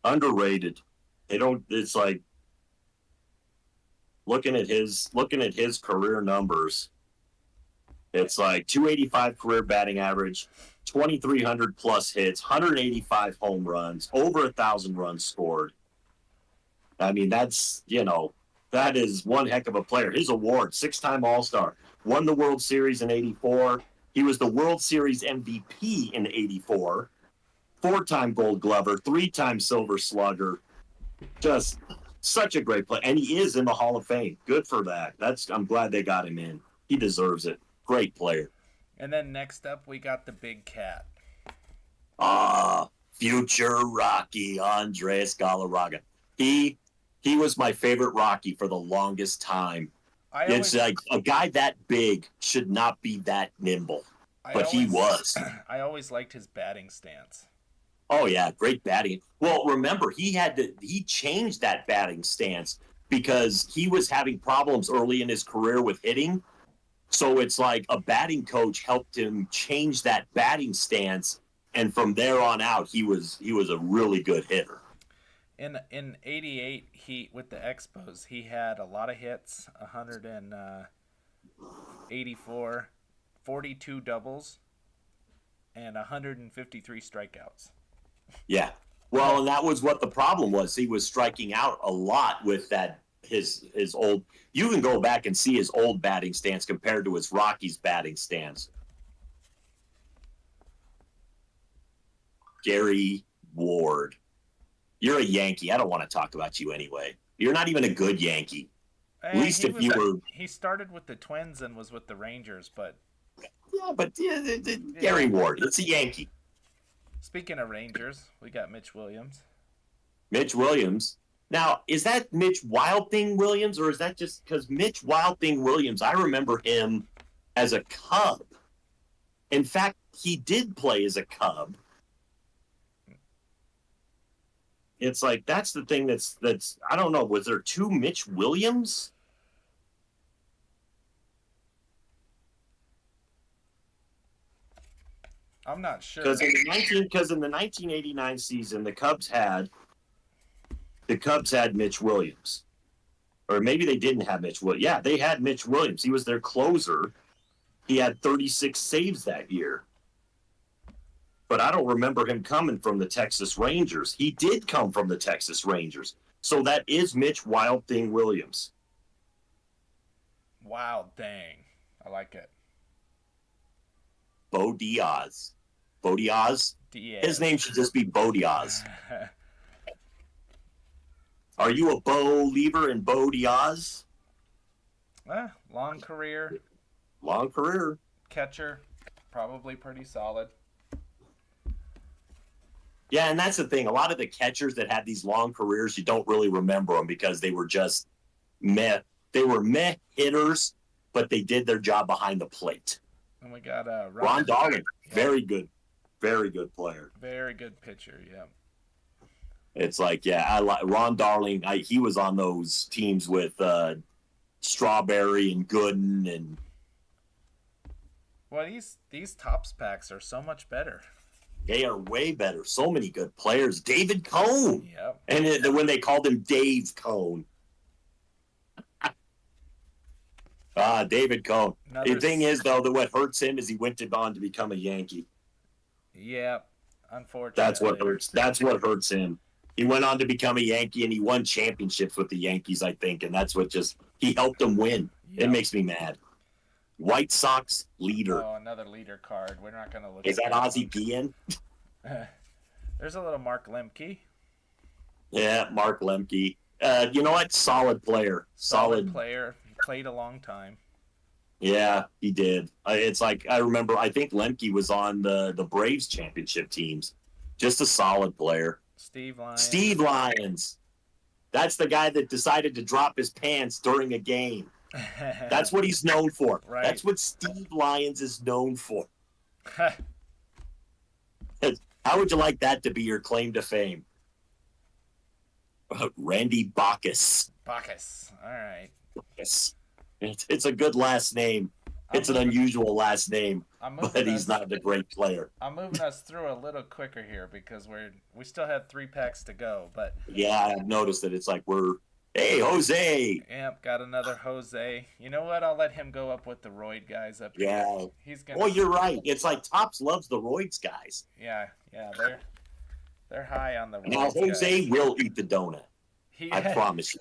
Underrated. It's like looking at his career numbers. It's like 285 career batting average, 2,300 plus hits, 185 home runs, over 1,000 runs scored. I mean, that's, That is one heck of a player. His award, 6-time All-Star, won the World Series in 84. He was the World Series MVP in 84, 4-time Gold Glover, 3-time Silver Slugger. Just such a great player. And he is in the Hall of Fame. Good for that. I'm glad they got him in. He deserves it. Great player. And then next up, we got the big cat. Future Rocky, Andres Galarraga. He was my favorite Rocky for the longest time. It's like a guy that big should not be that nimble, but he was. I always liked his batting stance. Oh yeah, great batting. Well, remember he changed that batting stance because he was having problems early in his career with hitting. So it's like a batting coach helped him change that batting stance, and from there on out, he was a really good hitter. In '88, with the Expos, he had a lot of hits, 184, 42 doubles, and 153 strikeouts. Yeah. Well, and that was what the problem was. He was striking out a lot with that his old. You can go back and see his old batting stance compared to his Rockies batting stance. Gary Ward. You're a Yankee. I don't want to talk about you anyway. You're not even a good Yankee. At least if you were. He started with the Twins and was with the Rangers, but. Yeah, but Gary Ward. It's a Yankee. Speaking of Rangers, we got Mitch Williams. Mitch Williams. Now, is that Mitch Wild Thing Williams, or is that just because Mitch Wild Thing Williams, I remember him as a Cub. In fact, he did play as a Cub. It's like, that's the thing that's I don't know, was there two Mitch Williams? I'm not sure. Because in the 1989 season, the Cubs had Mitch Williams. Or maybe they didn't have Mitch Williams. Yeah, they had Mitch Williams. He was their closer. He had 36 saves that year. But I don't remember him coming from the Texas Rangers. He did come from the Texas Rangers. So that is Mitch Wild Thing Williams. Wild Thing. I like it. Bo Diaz. Bo Diaz? Diaz. His name should just be Bo Diaz. Are you a Bo Lever and Bo Diaz? Long career. Long career. Catcher. Probably pretty solid. Yeah, and that's the thing. A lot of the catchers that had these long careers, you don't really remember them because they were just meh. They were meh hitters, but they did their job behind the plate. And we got Ron Darling. Very good player. Very good pitcher, yeah. It's like, yeah, I like Ron Darling. He was on those teams with Strawberry and Gooden and. Well, these Topps packs are so much better. They are way better. So many good players. David Cone. Yep. And when they called him Dave Cone. David Cone. The thing is, though, that what hurts him is he went on to become a Yankee. Yep. Unfortunately. That's what hurts him. He went on to become a Yankee, and he won championships with the Yankees, I think, and that's what he helped them win. Yep. It makes me mad. White Sox leader. Oh, another leader card. We're not going to look at that. Is that Ozzie Guillen? There's a little Mark Lemke. Yeah, Mark Lemke. You know what? Solid player. Solid player. He played a long time. Yeah, he did. It's like, I remember, I think Lemke was on the Braves championship teams. Just a solid player. Steve Lyons. That's the guy that decided to drop his pants during a game. That's what he's known for. Right. That's what Steve Lyons is known for. How would you like that to be your claim to fame? Randy Bacchus. Bacchus. All right. Bacchus. It's a good last name. It's an unusual last name, but he's not a great player. I'm moving us through a little quicker here because we still have 3 packs to go. But yeah, I've noticed that it's like hey, Jose. Yep, got another Jose. You know what? I'll let him go up with the Royd guys up here. Yeah. He's gonna. Well, you're right. It's like Topps loves the Royds guys. Yeah, they're high on the Royds now, Jose guys. will eat the donut. I promise you.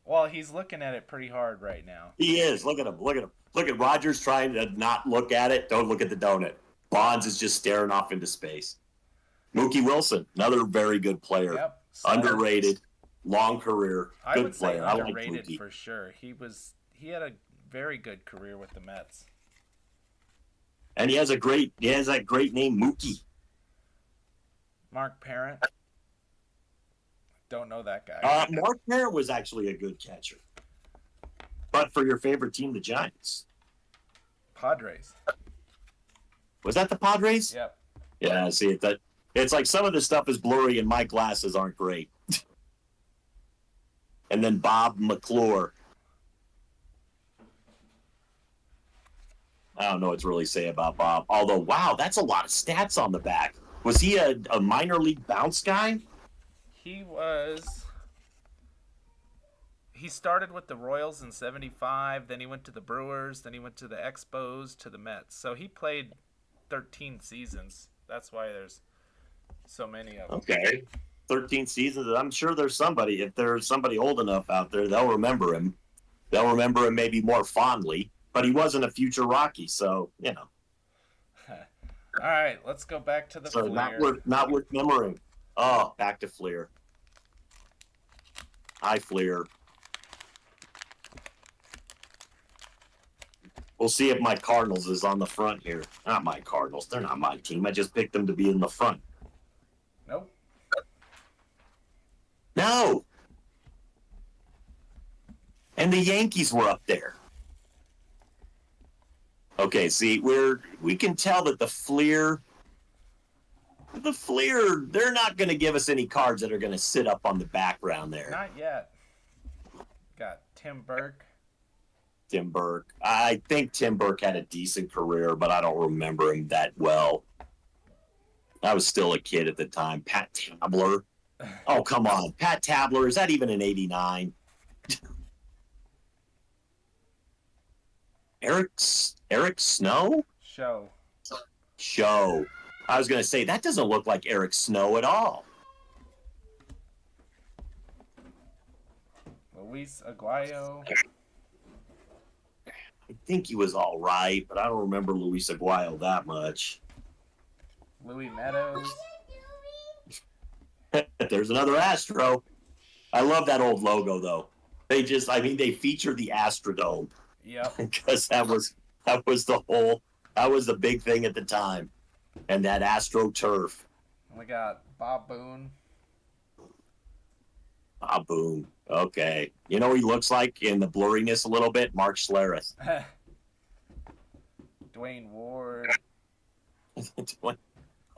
Well, he's looking at it pretty hard right now. He is. Look at him. Look at him. Look at Rogers trying to not look at it. Don't look at the donut. Bonds is just staring off into space. Mookie Wilson, another very good player. Yep. Solid. Underrated, long career, I good would player. say underrated I like Mookie. for sure. He had a very good career with the Mets. And he has that great name, Mookie. Mark Parent. Don't know that guy. Mark Parent was actually a good catcher. But for your favorite team, the Giants. Padres. Was that the Padres? Yep. Yeah, see, it's like some of the stuff is blurry and my glasses aren't great. And then Bob McClure. I don't know what to really say about Bob. Although, wow, that's a lot of stats on the back. Was he a minor league bounce guy? He was. He started with the Royals in '75, then he went to the Brewers, then he went to the Expos, to the Mets. So he played 13 seasons. That's why there's so many of them. Okay. 13 seasons. I'm sure there's somebody, if there's somebody old enough out there, they'll remember him. They'll remember him maybe more fondly, but he wasn't a future Rocky, so, you know. All right, let's go back to the So Fleer. not worth remembering. Oh, back to Fleer. Hi, Fleer. We'll see if my Cardinals is on the front here. Not my Cardinals. They're not my team. I just picked them to be in the front. Nope. No. And the Yankees were up there. Okay, see, we can tell that the Fleer, they're not going to give us any cards that are going to sit up on the background there. Not yet. Got Tim Burke. Tim Burke. I think Tim Burke had a decent career, but I don't remember him that well. I was still a kid at the time. Pat Tabler. Oh, come on. Pat Tabler, is that even an 89? Eric Snow? Show. I was going to say, that doesn't look like Eric Snow at all. Luis Aguayo. I think he was all right, but I don't remember Luis Aguayo that much. Louis Meadows. There's another Astro. I love that old logo, though. They featured the Astrodome. Yep. Because that was the big thing at the time. And that Astro turf. We got Bob Boone. Bob Boone. Okay. You know what he looks like in the blurriness a little bit? Mark Schlereth. Dwayne Ward.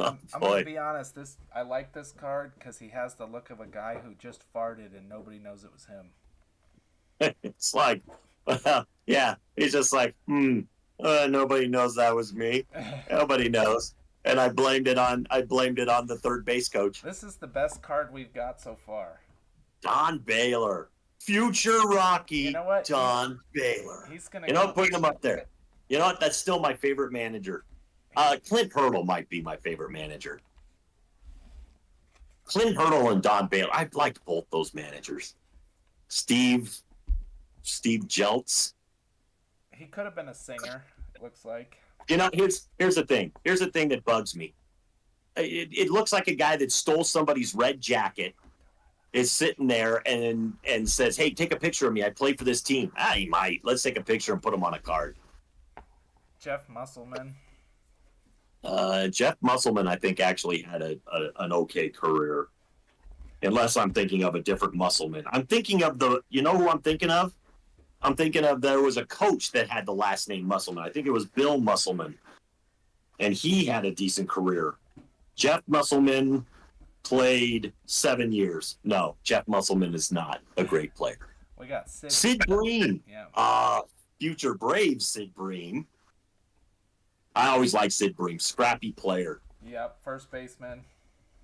Oh, I'm going to be honest. I like this card because he has the look of a guy who just farted and nobody knows it was him. It's like, yeah, he's just like, nobody knows that was me. Nobody knows. And I blamed it on the third base coach. This is the best card we've got so far. Don Baylor. Future Rocky. You know what? Don Baylor. He's gonna putting him up there. You know what? That's still my favorite manager. Clint Hurdle might be my favorite manager. Clint Hurdle and Don Baylor. I liked both those managers. Steve Jeltz. He could have been a singer, it looks like. You know, here's the thing. Here's the thing that bugs me. It looks like a guy that stole somebody's red jacket, is sitting there and says, "Hey, take a picture of me. I play for this team." He might. Let's take a picture and put him on a card. Jeff Musselman. Jeff Musselman, I think, actually had an okay career. Unless I'm thinking of a different Musselman. I'm thinking of you know who I'm thinking of? I'm thinking of, there was a coach that had the last name Musselman. I think it was Bill Musselman. And he had a decent career. Jeff Musselman played 7 years. No, Jeff Musselman is not a great player. We got Sid Bream. Yeah. Future Brave Sid Bream. I always liked Sid Bream. Scrappy player. Yep. First baseman.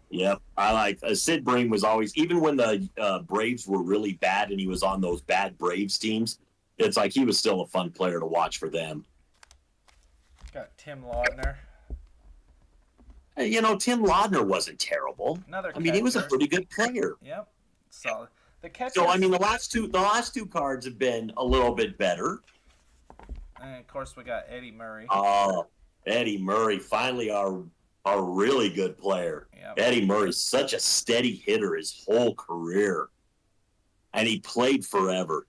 Yep. I like Sid Bream was always, even when the Braves were really bad and he was on those bad Braves teams, it's like he was still a fun player to watch for them. Got Tim Laudner. You know, Tim Laudner wasn't terrible. Another I mean, he was a catcher. pretty good player. Yep. Solid. the catchers. So I mean, the last two cards have been a little bit better. And of course, we got Eddie Murray. Oh, Eddie Murray, finally our really good player. Yep. Eddie Murray's such a steady hitter his whole career, and he played forever.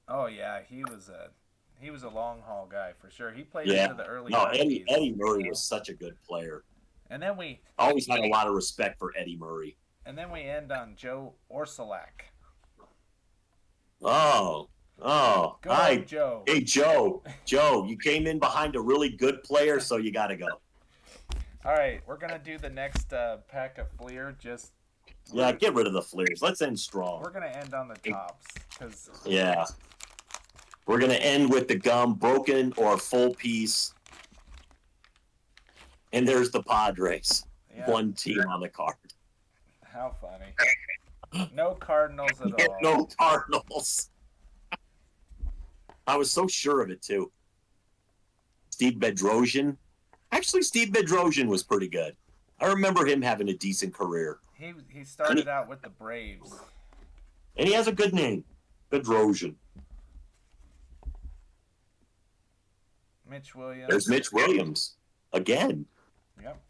Oh yeah, he was a long haul guy for sure. He played into the early 90s. No, Eddie Murray was such a good player. And then we always had a lot of respect for Eddie Murray. And then we end on Joe Orsulak. Oh, hi, Joe. Hey, Joe, you came in behind a really good player, so you got to go. All right, we're gonna do the next pack of Fleer. Get rid of the Fleers. Let's end strong. We're gonna end on the tops, cause we're gonna end with the gum, broken or full piece. And there's the Padres. Yeah. One team on the card. How funny. No Cardinals at all. No Cardinals. I was so sure of it, too. Steve Bedrosian. Actually, Steve Bedrosian was pretty good. I remember him having a decent career. He started out with the Braves. And he has a good name. Bedrosian. Mitch Williams. There's Mitch Williams. Again. Yep.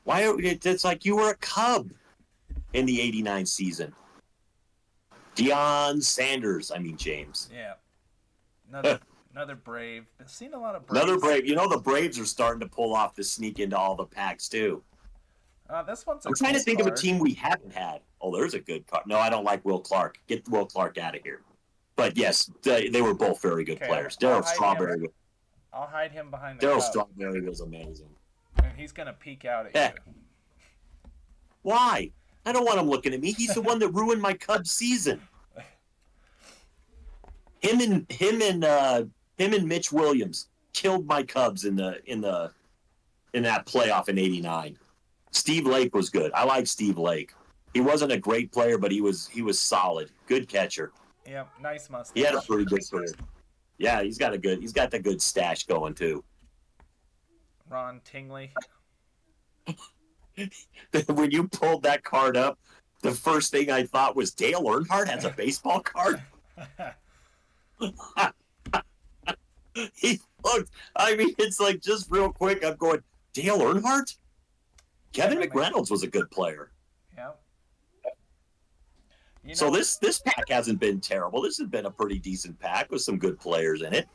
It's like you were a Cub in the 89 season. Deion Sanders, James. Yeah. Another Brave. I've seen a lot of Braves. Another Brave. You know, the Braves are starting to pull off the sneak into all the packs, too. This one's I'm trying to think of a team we haven't had. Oh, there's a good card. No, I don't like Will Clark. Get Will Clark out of here. But, yes, they were both very good players. Darryl Strawberry. I'll hide him behind the Darryl Strawberry was amazing. And he's going to peek out at you. Why? I don't want him looking at me. He's the one that ruined my Cubs season. Him and Mitch Williams killed my Cubs in that playoff in '89. Steve Lake was good. I like Steve Lake. He wasn't a great player, but he was solid. Good catcher. Yeah, nice mustache. He had a pretty good career. Yeah, he's got the good stash going too. Ron Tingley. When you pulled that card up, the first thing I thought was Dale Earnhardt has a baseball card. He looked. It's like just real quick. I'm going Dale Earnhardt. Kevin McReynolds was a good player. Yeah. So this pack hasn't been terrible. This has been a pretty decent pack with some good players in it.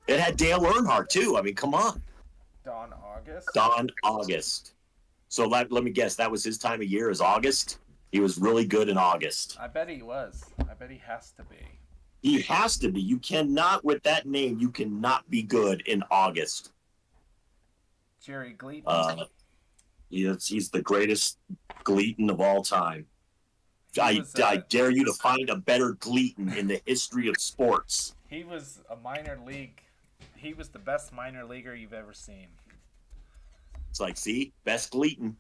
It had Dale Earnhardt too. Come on. Don August. So let me guess. That was his time of year. Is August? He was really good in August. I bet he was. I bet he has to be. He has to be. You cannot, with that name, you cannot be good in August. Jerry Gleaton. He's the greatest Gleaton of all time. I dare you to find a better Gleaton in the history of sports. He was a minor league. He was the best minor leaguer you've ever seen. It's like, see, best Gleaton.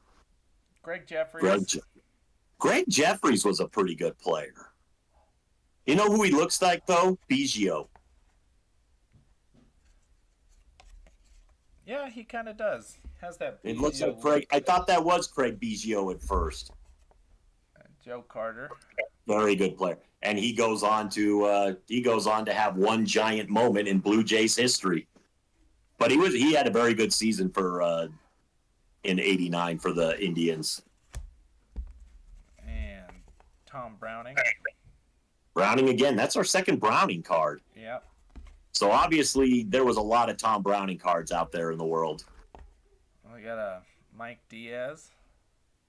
Greg Jeffries. Greg Jeffries was a pretty good player. You know who he looks like, though? Biggio. Yeah, he kind of does. Has that Biggio. It looks like Craig. I thought that was Craig Biggio at first. Joe Carter. Very good player. And he goes on to have one giant moment in Blue Jays history. But he had a very good season in '89 for the Indians. And Tom Browning. Browning again. That's our second Browning card. Yeah. So obviously there was a lot of Tom Browning cards out there in the world. We got a Mike Diaz.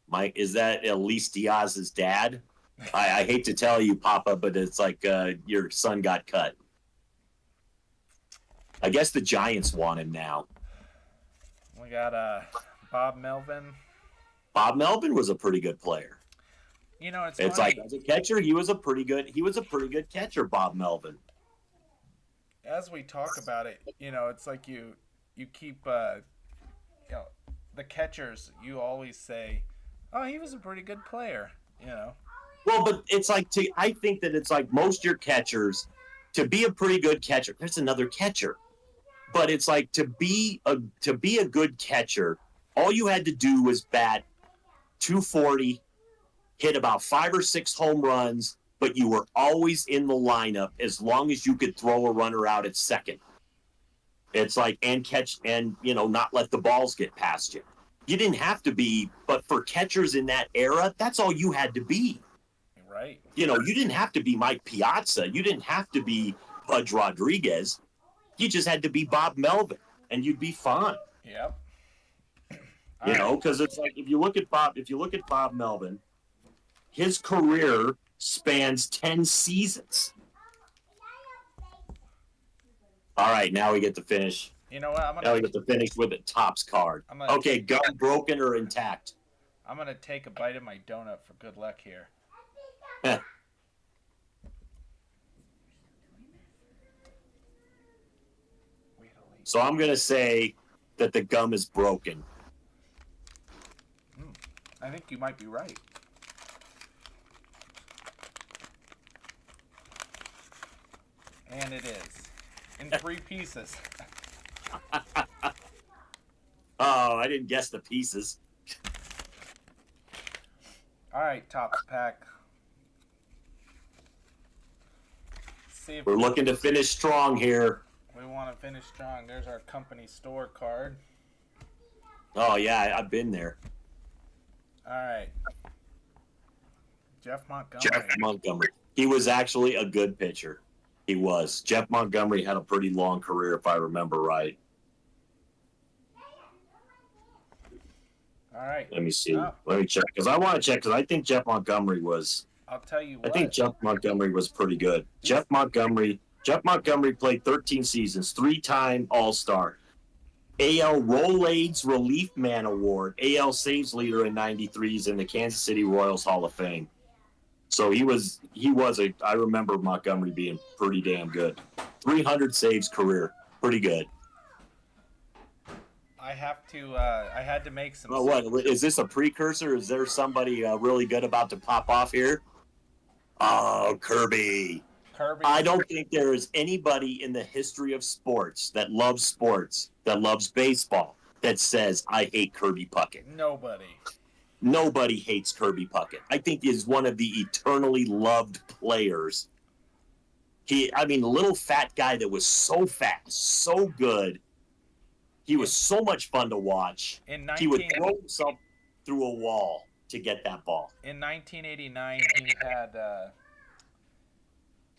Mike, is that Elise Diaz's dad? I hate to tell you, Papa, but it's like your son got cut. I guess the Giants want him now. We got Bob Melvin. Bob Melvin was a pretty good player. You know, it's like as a catcher, he was a pretty good catcher, Bob Melvin. As we talk about it, it's like you keep the catchers, you always say, "Oh, he was a pretty good player," Well, but it's like I think that it's like most of your catchers, to be a pretty good catcher, there's another catcher. But it's like to be a good catcher, all you had to do was bat 240, hit about 5 or 6 home runs, but you were always in the lineup as long as you could throw a runner out at second. It's like, and catch, and, not let the balls get past you. You didn't have to be, but for catchers in that era, that's all you had to be. Right. You didn't have to be Mike Piazza. You didn't have to be Pudge Rodriguez. You just had to be Bob Melvin, and you'd be fine. Yep. Because it's like if you look at Bob Melvin, his career spans 10 seasons. All right, now we get to finish. You know what? Now we get to finish with a Topps card. Okay, gum broken or intact? I'm gonna take a bite of my donut for good luck here. So I'm gonna say that the gum is broken. I think you might be right. And it is. In 3 pieces. Oh, I didn't guess the pieces. All right, Topps pack. See if We're looking to finish strong here. we want to finish strong. There's our company store card. Oh, yeah, I've been there. All right. Jeff Montgomery. Jeff Montgomery. He was actually a good pitcher. He was. Jeff Montgomery had a pretty long career, if I remember right. All right. Let me see. Let me check. Because I want to check, because I think Jeff Montgomery was... I'll tell you what. I think Jeff Montgomery was pretty good. Jeff Montgomery played 13 seasons, 3-time All-Star. AL Rolaids Relief Man Award, AL Saves Leader in 93s in the Kansas City Royals Hall of Fame. So I remember Montgomery being pretty damn good. 300 saves career. Pretty good. I had to make some... Oh, what? Is this a precursor? Is there somebody really good about to pop off here? Oh, Kirby. I don't think there is anybody in the history of sports, that loves baseball, that says, I hate Kirby Puckett. Nobody hates Kirby Puckett. I think he's one of the eternally loved players. Little fat guy that was so fast, so good. He was so much fun to watch. He would throw himself through a wall to get that ball. In 1989,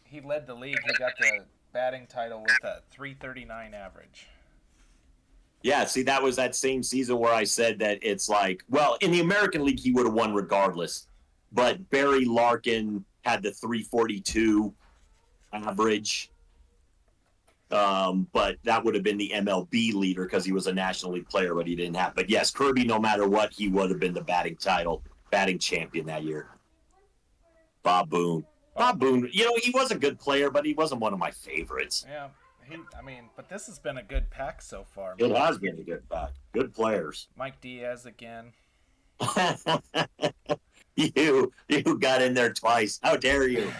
he led the league. He got the batting title with a .339 average. Yeah, see, that was that same season where I said that it's like, well, in the American League, he would have won regardless. But Barry Larkin had the .342 average. But that would have been the MLB leader because he was a National League player, but he didn't have. But yes, Kirby, no matter what, he would have been the batting champion that year. Bob Boone. He was a good player, but he wasn't one of my favorites. Yeah, but this has been a good pack so far. It has been a good pack. Good players. Mike Diaz again. You got in there twice. How dare you?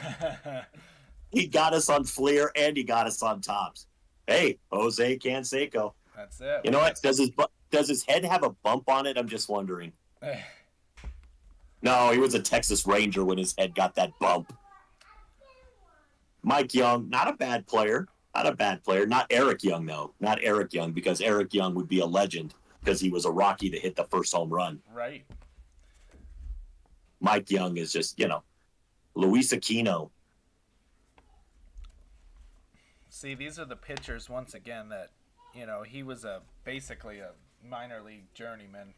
He got us on Fleer and he got us on Topps. Hey, Jose Canseco. That's it. You know what? Does his head have a bump on it? I'm just wondering. No, he was a Texas Ranger when his head got that bump. Mike Young, not a bad player. Not Eric Young, though. Not Eric Young, because Eric Young would be a legend because he was a Rocky to hit the first home run. Right. Mike Young is just, Luis Aquino. See, these are the pitchers, once again, that, he was basically a minor league journeyman.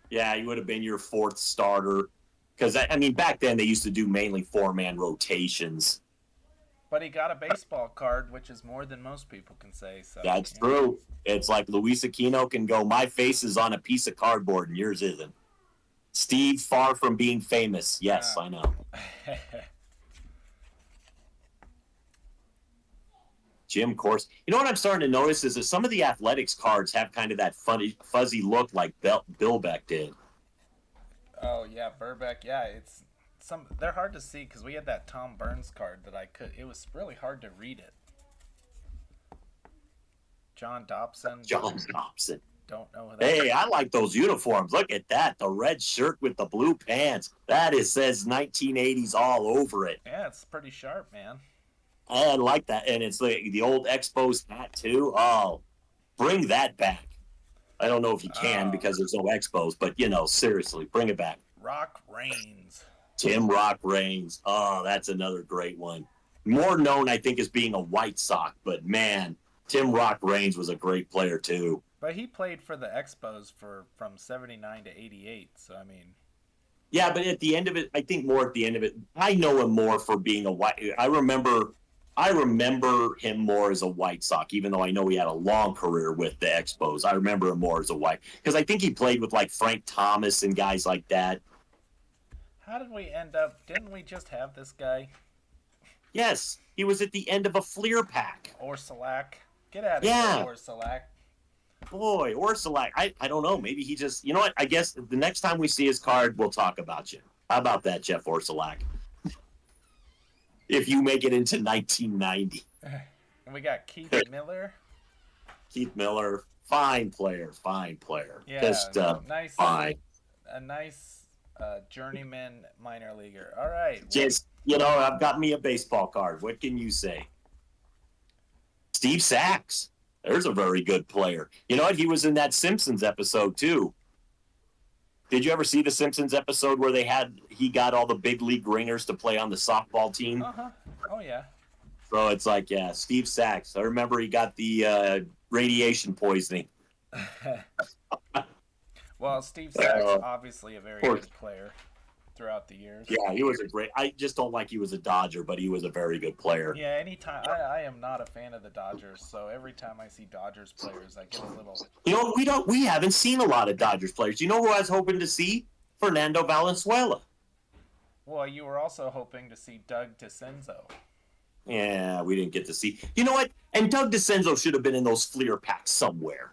Yeah, he would have been your 4th starter. Because, back then they used to do mainly 4-man rotations. But he got a baseball card, which is more than most people can say. So that's true. It's like Luis Aquino can go, my face is on a piece of cardboard and yours isn't. Steve, far from being famous. Yes, I know. Jim Corsi. You know what I'm starting to notice is that some of the Athletics cards have kind of that funny, fuzzy look like Bilbeck did. Oh, yeah, Burbeck. Yeah, they're hard to see because we had that Tom Burns card that it was really hard to read it. John Dobson. Don't know who that Hey, is. I like those uniforms. Look at that. The red shirt with the blue pants. That says 1980s all over it. Yeah, it's pretty sharp, man. I like that. And it's like the old Expos hat, too. Oh, bring that back. I don't know if you can Oh, because there's no Expos, but, seriously, bring it back. Rock Reigns. Tim Rock Reigns. Oh, that's another great one. More known, I think, as being a White Sox, but man, Tim Rock Reigns was a great player, too. But he played for the Expos from 79 to 88, so I mean. Yeah, but at the end of it, I think more at the end of it, I know him more for being a White. I remember him more as a White Sox, even though I know he had a long career with the Expos. I remember him more as a White because I think he played with like Frank Thomas and guys like that. How did we end up? Didn't we just have this guy? Yes, he was at the end of a Fleer pack. Orsalak. Get out of Yeah. here, Orsalak. Boy, Orsalak. I don't know. Maybe he just, you know what? I guess the next time we see his card, we'll talk about you. How about that, Jeff Orsalak? If you make it into 1990. And we got Keith Miller. Keith Miller, fine player. Yeah, Just nice. fine. A nice journeyman minor leaguer. All right. Just, I've got me a baseball card. What can you say? Steve Sachs. There's a very good player. You know what? He was in that Simpsons episode, too. Did you ever see the Simpsons episode where he got all the big league ringers to play on the softball team? Uh-huh. Oh, yeah. So it's like, yeah, Steve Sachs. I remember he got the radiation poisoning. Well, Steve Sachs, obviously a very good player throughout the years. Yeah, he was I just don't like he was a Dodger, but he was a very good player. Yeah, anytime. I am not a fan of the Dodgers, so every time I see Dodgers players, I get a little. We haven't seen a lot of Dodgers players. You know who I was hoping to see? Fernando Valenzuela. Well, you were also hoping to see Doug DeCenzo. Yeah, we didn't get to see. You know what? And Doug DeCenzo should have been in those Fleer packs somewhere.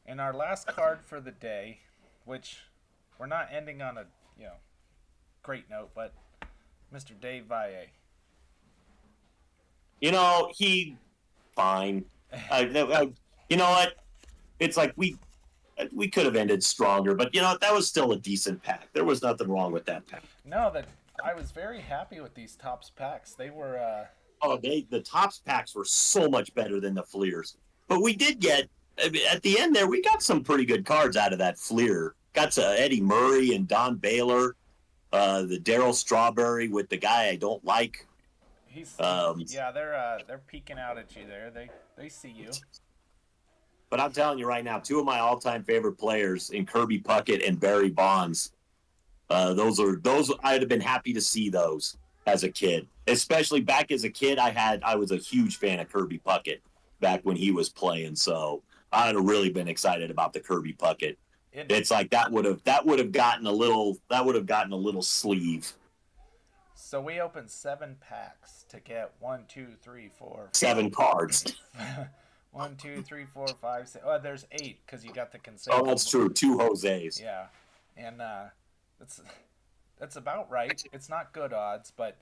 And our last card for the day, which we're not ending on a great note, but Mr. Dave Valle. He fine. You know what? It's like we could have ended stronger, but that was still a decent pack. There was nothing wrong with that pack. No, I was very happy with these Topps packs. They were. The Topps packs were so much better than the Fleers. But we did get at the end there. We got some pretty good cards out of that Fleer. Got to Eddie Murray and Don Baylor. The Darryl Strawberry with the guy I don't like. They're peeking out at you there. They see you. But I'm telling you right now, two of my all-time favorite players in Kirby Puckett and Barry Bonds. Those I'd have been happy to see those as a kid. Especially back as a kid, I was a huge fan of Kirby Puckett back when he was playing. So I'd have really been excited about the Kirby Puckett. It's like that would have gotten a little sleeve. So we opened 7 packs to get 1, 2, 3, 4, 7 cards. 1, 2, 3, 4, 5, 6. Oh, there's 8 because you got the Consejo. Oh, that's true. 2 Jose's. Yeah, and that's about right. It's not good odds, but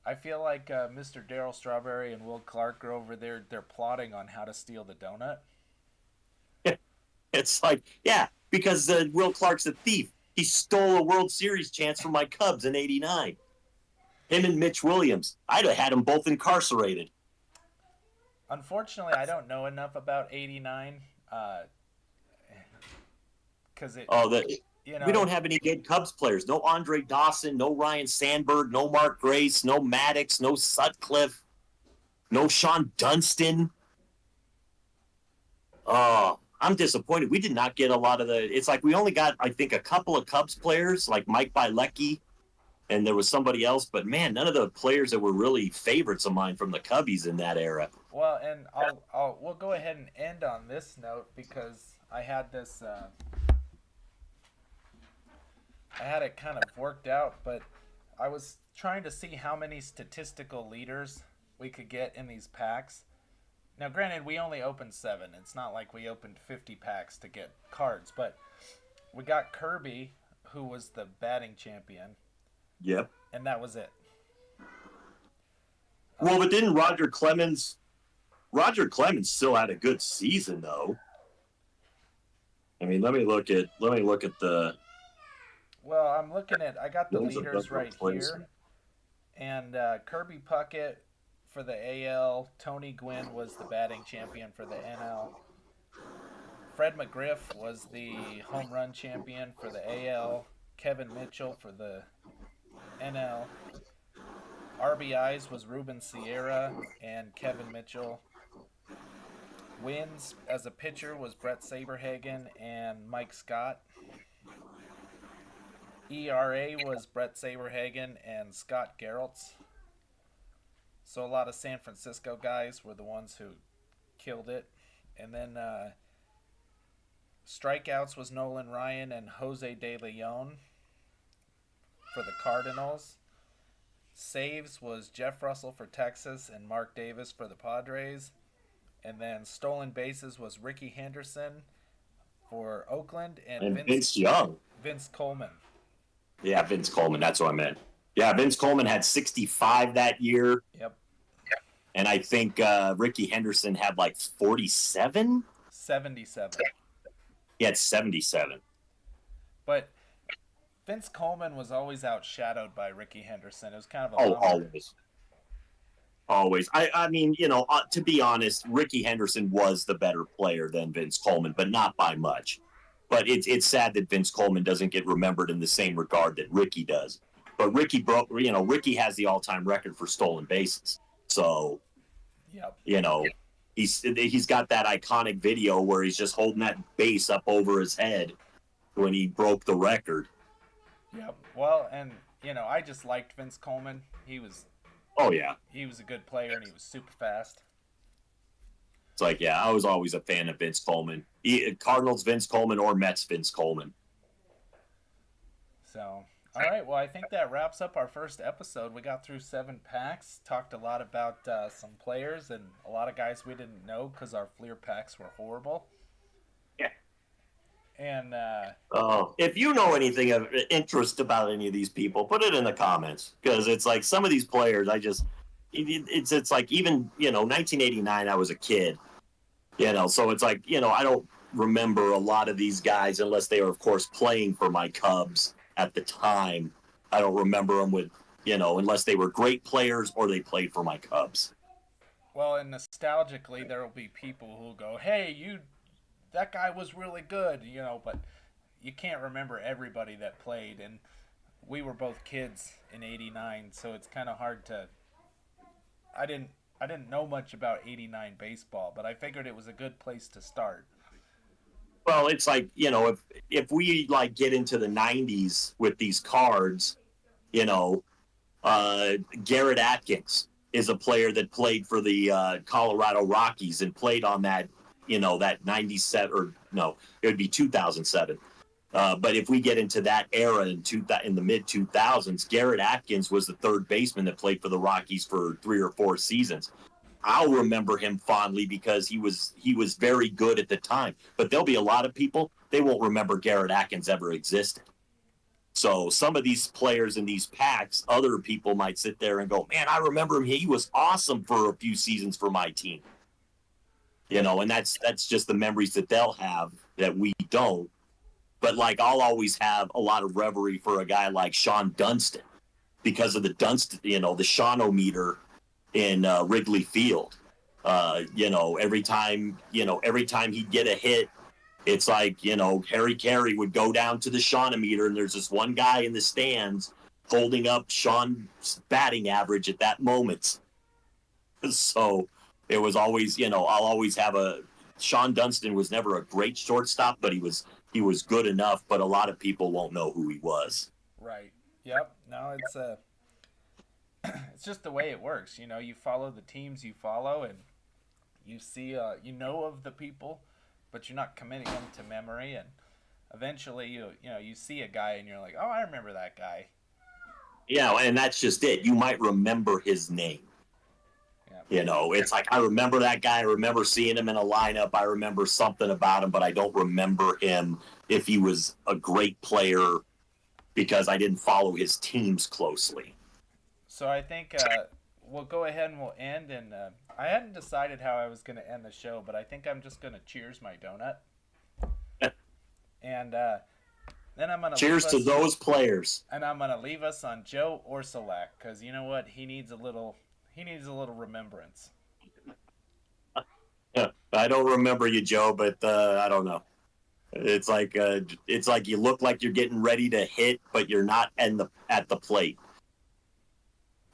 I feel like Mr. Darryl Strawberry and Will Clark are over there. They're plotting on how to steal the donut. It's like, yeah, because Will Clark's a thief. He stole a World Series chance from my Cubs in '89. Him and Mitch Williams. I'd have had them both incarcerated. Unfortunately, I don't know enough about '89 because we don't have any good Cubs players. No Andre Dawson, no Ryan Sandberg, no Mark Grace, no Maddox, no Sutcliffe, no Sean Dunston. Oh, I'm disappointed. We did not get a lot of it's like we only got, I think, a couple of Cubs players, like Mike Bilecki, and there was somebody else. But, man, none of the players that were really favorites of mine from the Cubbies in that era. Well, and we'll go ahead and end on this note because I had this I had it kind of worked out, but I was trying to see how many statistical leaders we could get in these packs. Now, granted, we only opened 7. It's not like we opened 50 packs to get cards, but we got Kirby, who was the batting champion. Yep. And that was it. Well, but didn't Roger Clemens still had a good season, though. I mean, let me look at the Well, I got the wins of leaders the right here. replacement. And Kirby Puckett for the AL. Tony Gwynn was the batting champion for the NL. Fred McGriff was the home run champion for the AL. Kevin Mitchell for the NL. RBIs was Ruben Sierra and Kevin Mitchell. Wins as a pitcher was Brett Saberhagen and Mike Scott. ERA was Brett Saberhagen and Scott Geraltz. So a lot of San Francisco guys were the ones who killed it. And then strikeouts was Nolan Ryan and Jose De Leon for the Cardinals. Saves was Jeff Russell for Texas and Mark Davis for the Padres. And then stolen bases was Ricky Henderson for Oakland and And Vince Young. Vince Coleman. Yeah, Vince Coleman. That's what I meant. Yeah, Vince Coleman had 65 that year. Yep. And I think Ricky Henderson had like 47. 77. He had 77. But Vince Coleman was always outshadowed by Ricky Henderson. It was kind of a Oh, bummer. always. I mean, to be honest, Ricky Henderson was the better player than Vince Coleman, but not by much. But it's sad that Vince Coleman doesn't get remembered in the same regard that Ricky does. But Ricky has the all-time record for stolen bases. So, Yep. he's got that iconic video where he's just holding that base up over his head when he broke the record. Yep. Well, and I just liked Vince Coleman. Oh yeah. He was a good player and he was super fast. It's like, yeah, I was always a fan of Vince Coleman. Cardinals Vince Coleman or Mets Vince Coleman. So, all right. Well, I think that wraps up our first episode. We got through 7 packs, talked a lot about some players and a lot of guys we didn't know because our Fleer packs were horrible. Yeah. And if you know anything of interest about any of these people, put it in the comments, because it's like some of these players, it's like, even 1989, I was a kid, so it's like, I don't remember a lot of these guys unless they were, of course, playing for my Cubs at the time. I don't remember them unless they were great players or they played for my Cubs. well, and nostalgically, there will be people who go, "Hey, that guy was really good," but you can't remember everybody that played, and we were both kids in '89, so it's kind of hard to. I didn't know much about '89 baseball, but I figured it was a good place to start. Well, it's like, if we like get into the 90s with these cards, Garrett Atkins is a player that played for the Colorado Rockies and played on that, that 97, or no, it would be 2007. But if we get into that era in the mid 2000s, Garrett Atkins was the third baseman that played for the Rockies for 3 or 4 seasons. I'll remember him fondly because he was very good at the time. But there'll be a lot of people, they won't remember Garrett Atkins ever existed. So some of these players in these packs, other people might sit there and go, "Man, I remember him. He was awesome for a few seasons for my team." And that's just the memories that they'll have that we don't. But like, I'll always have a lot of reverie for a guy like Sean Dunston because of the Dunston, the Sean-o-meter in Wrigley Field. Every time he'd get a hit, it's like, Harry Carey would go down to the Sean-o-meter and there's this one guy in the stands holding up Sean's batting average at that moment. So it was always, I'll always have Sean Dunston was never a great shortstop, but he was good enough, but a lot of people won't know who he was. Right. Yep. No, it's it's just the way it works. You follow the teams you follow, and you see, of the people, but you're not committing them to memory. And eventually, you see a guy, and you're like, "Oh, I remember that guy." Yeah, and that's just it. You might remember his name. Yeah. It's like, I remember that guy. I remember seeing him in a lineup. I remember something about him, but I don't remember him if he was a great player because I didn't follow his teams closely. So I think we'll go ahead and we'll end. And I hadn't decided how I was going to end the show, but I think I'm just going to cheers my donut. And then I'm gonna Cheers to those players. And I'm gonna leave us on Joe Orsolak because you know what? He needs a little remembrance. I don't remember you, Joe, but I don't know. It's like you look like you're getting ready to hit, but you're not at the plate.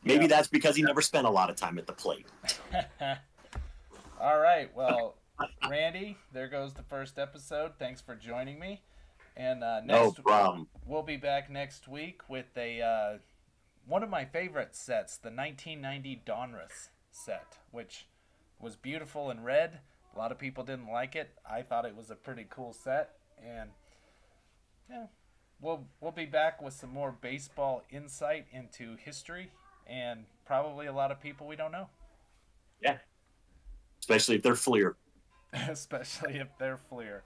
Maybe that's because he never spent a lot of time at the plate. All right. Well, Randy, there goes the first episode. Thanks for joining me. And No problem. We'll be back next week with a one of my favorite sets, the 1990 Donruss set, which was beautiful in red. A lot of people didn't like it. I thought it was a pretty cool set, and yeah, we'll be back with some more baseball insight into history and probably a lot of people we don't know. Yeah, especially if they're Fleer. Especially if they're Fleer.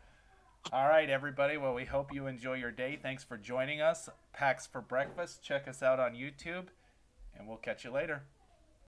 All right, everybody. Well, we hope you enjoy your day. Thanks for joining us. Packs for Breakfast. Check us out on YouTube, and we'll catch you later.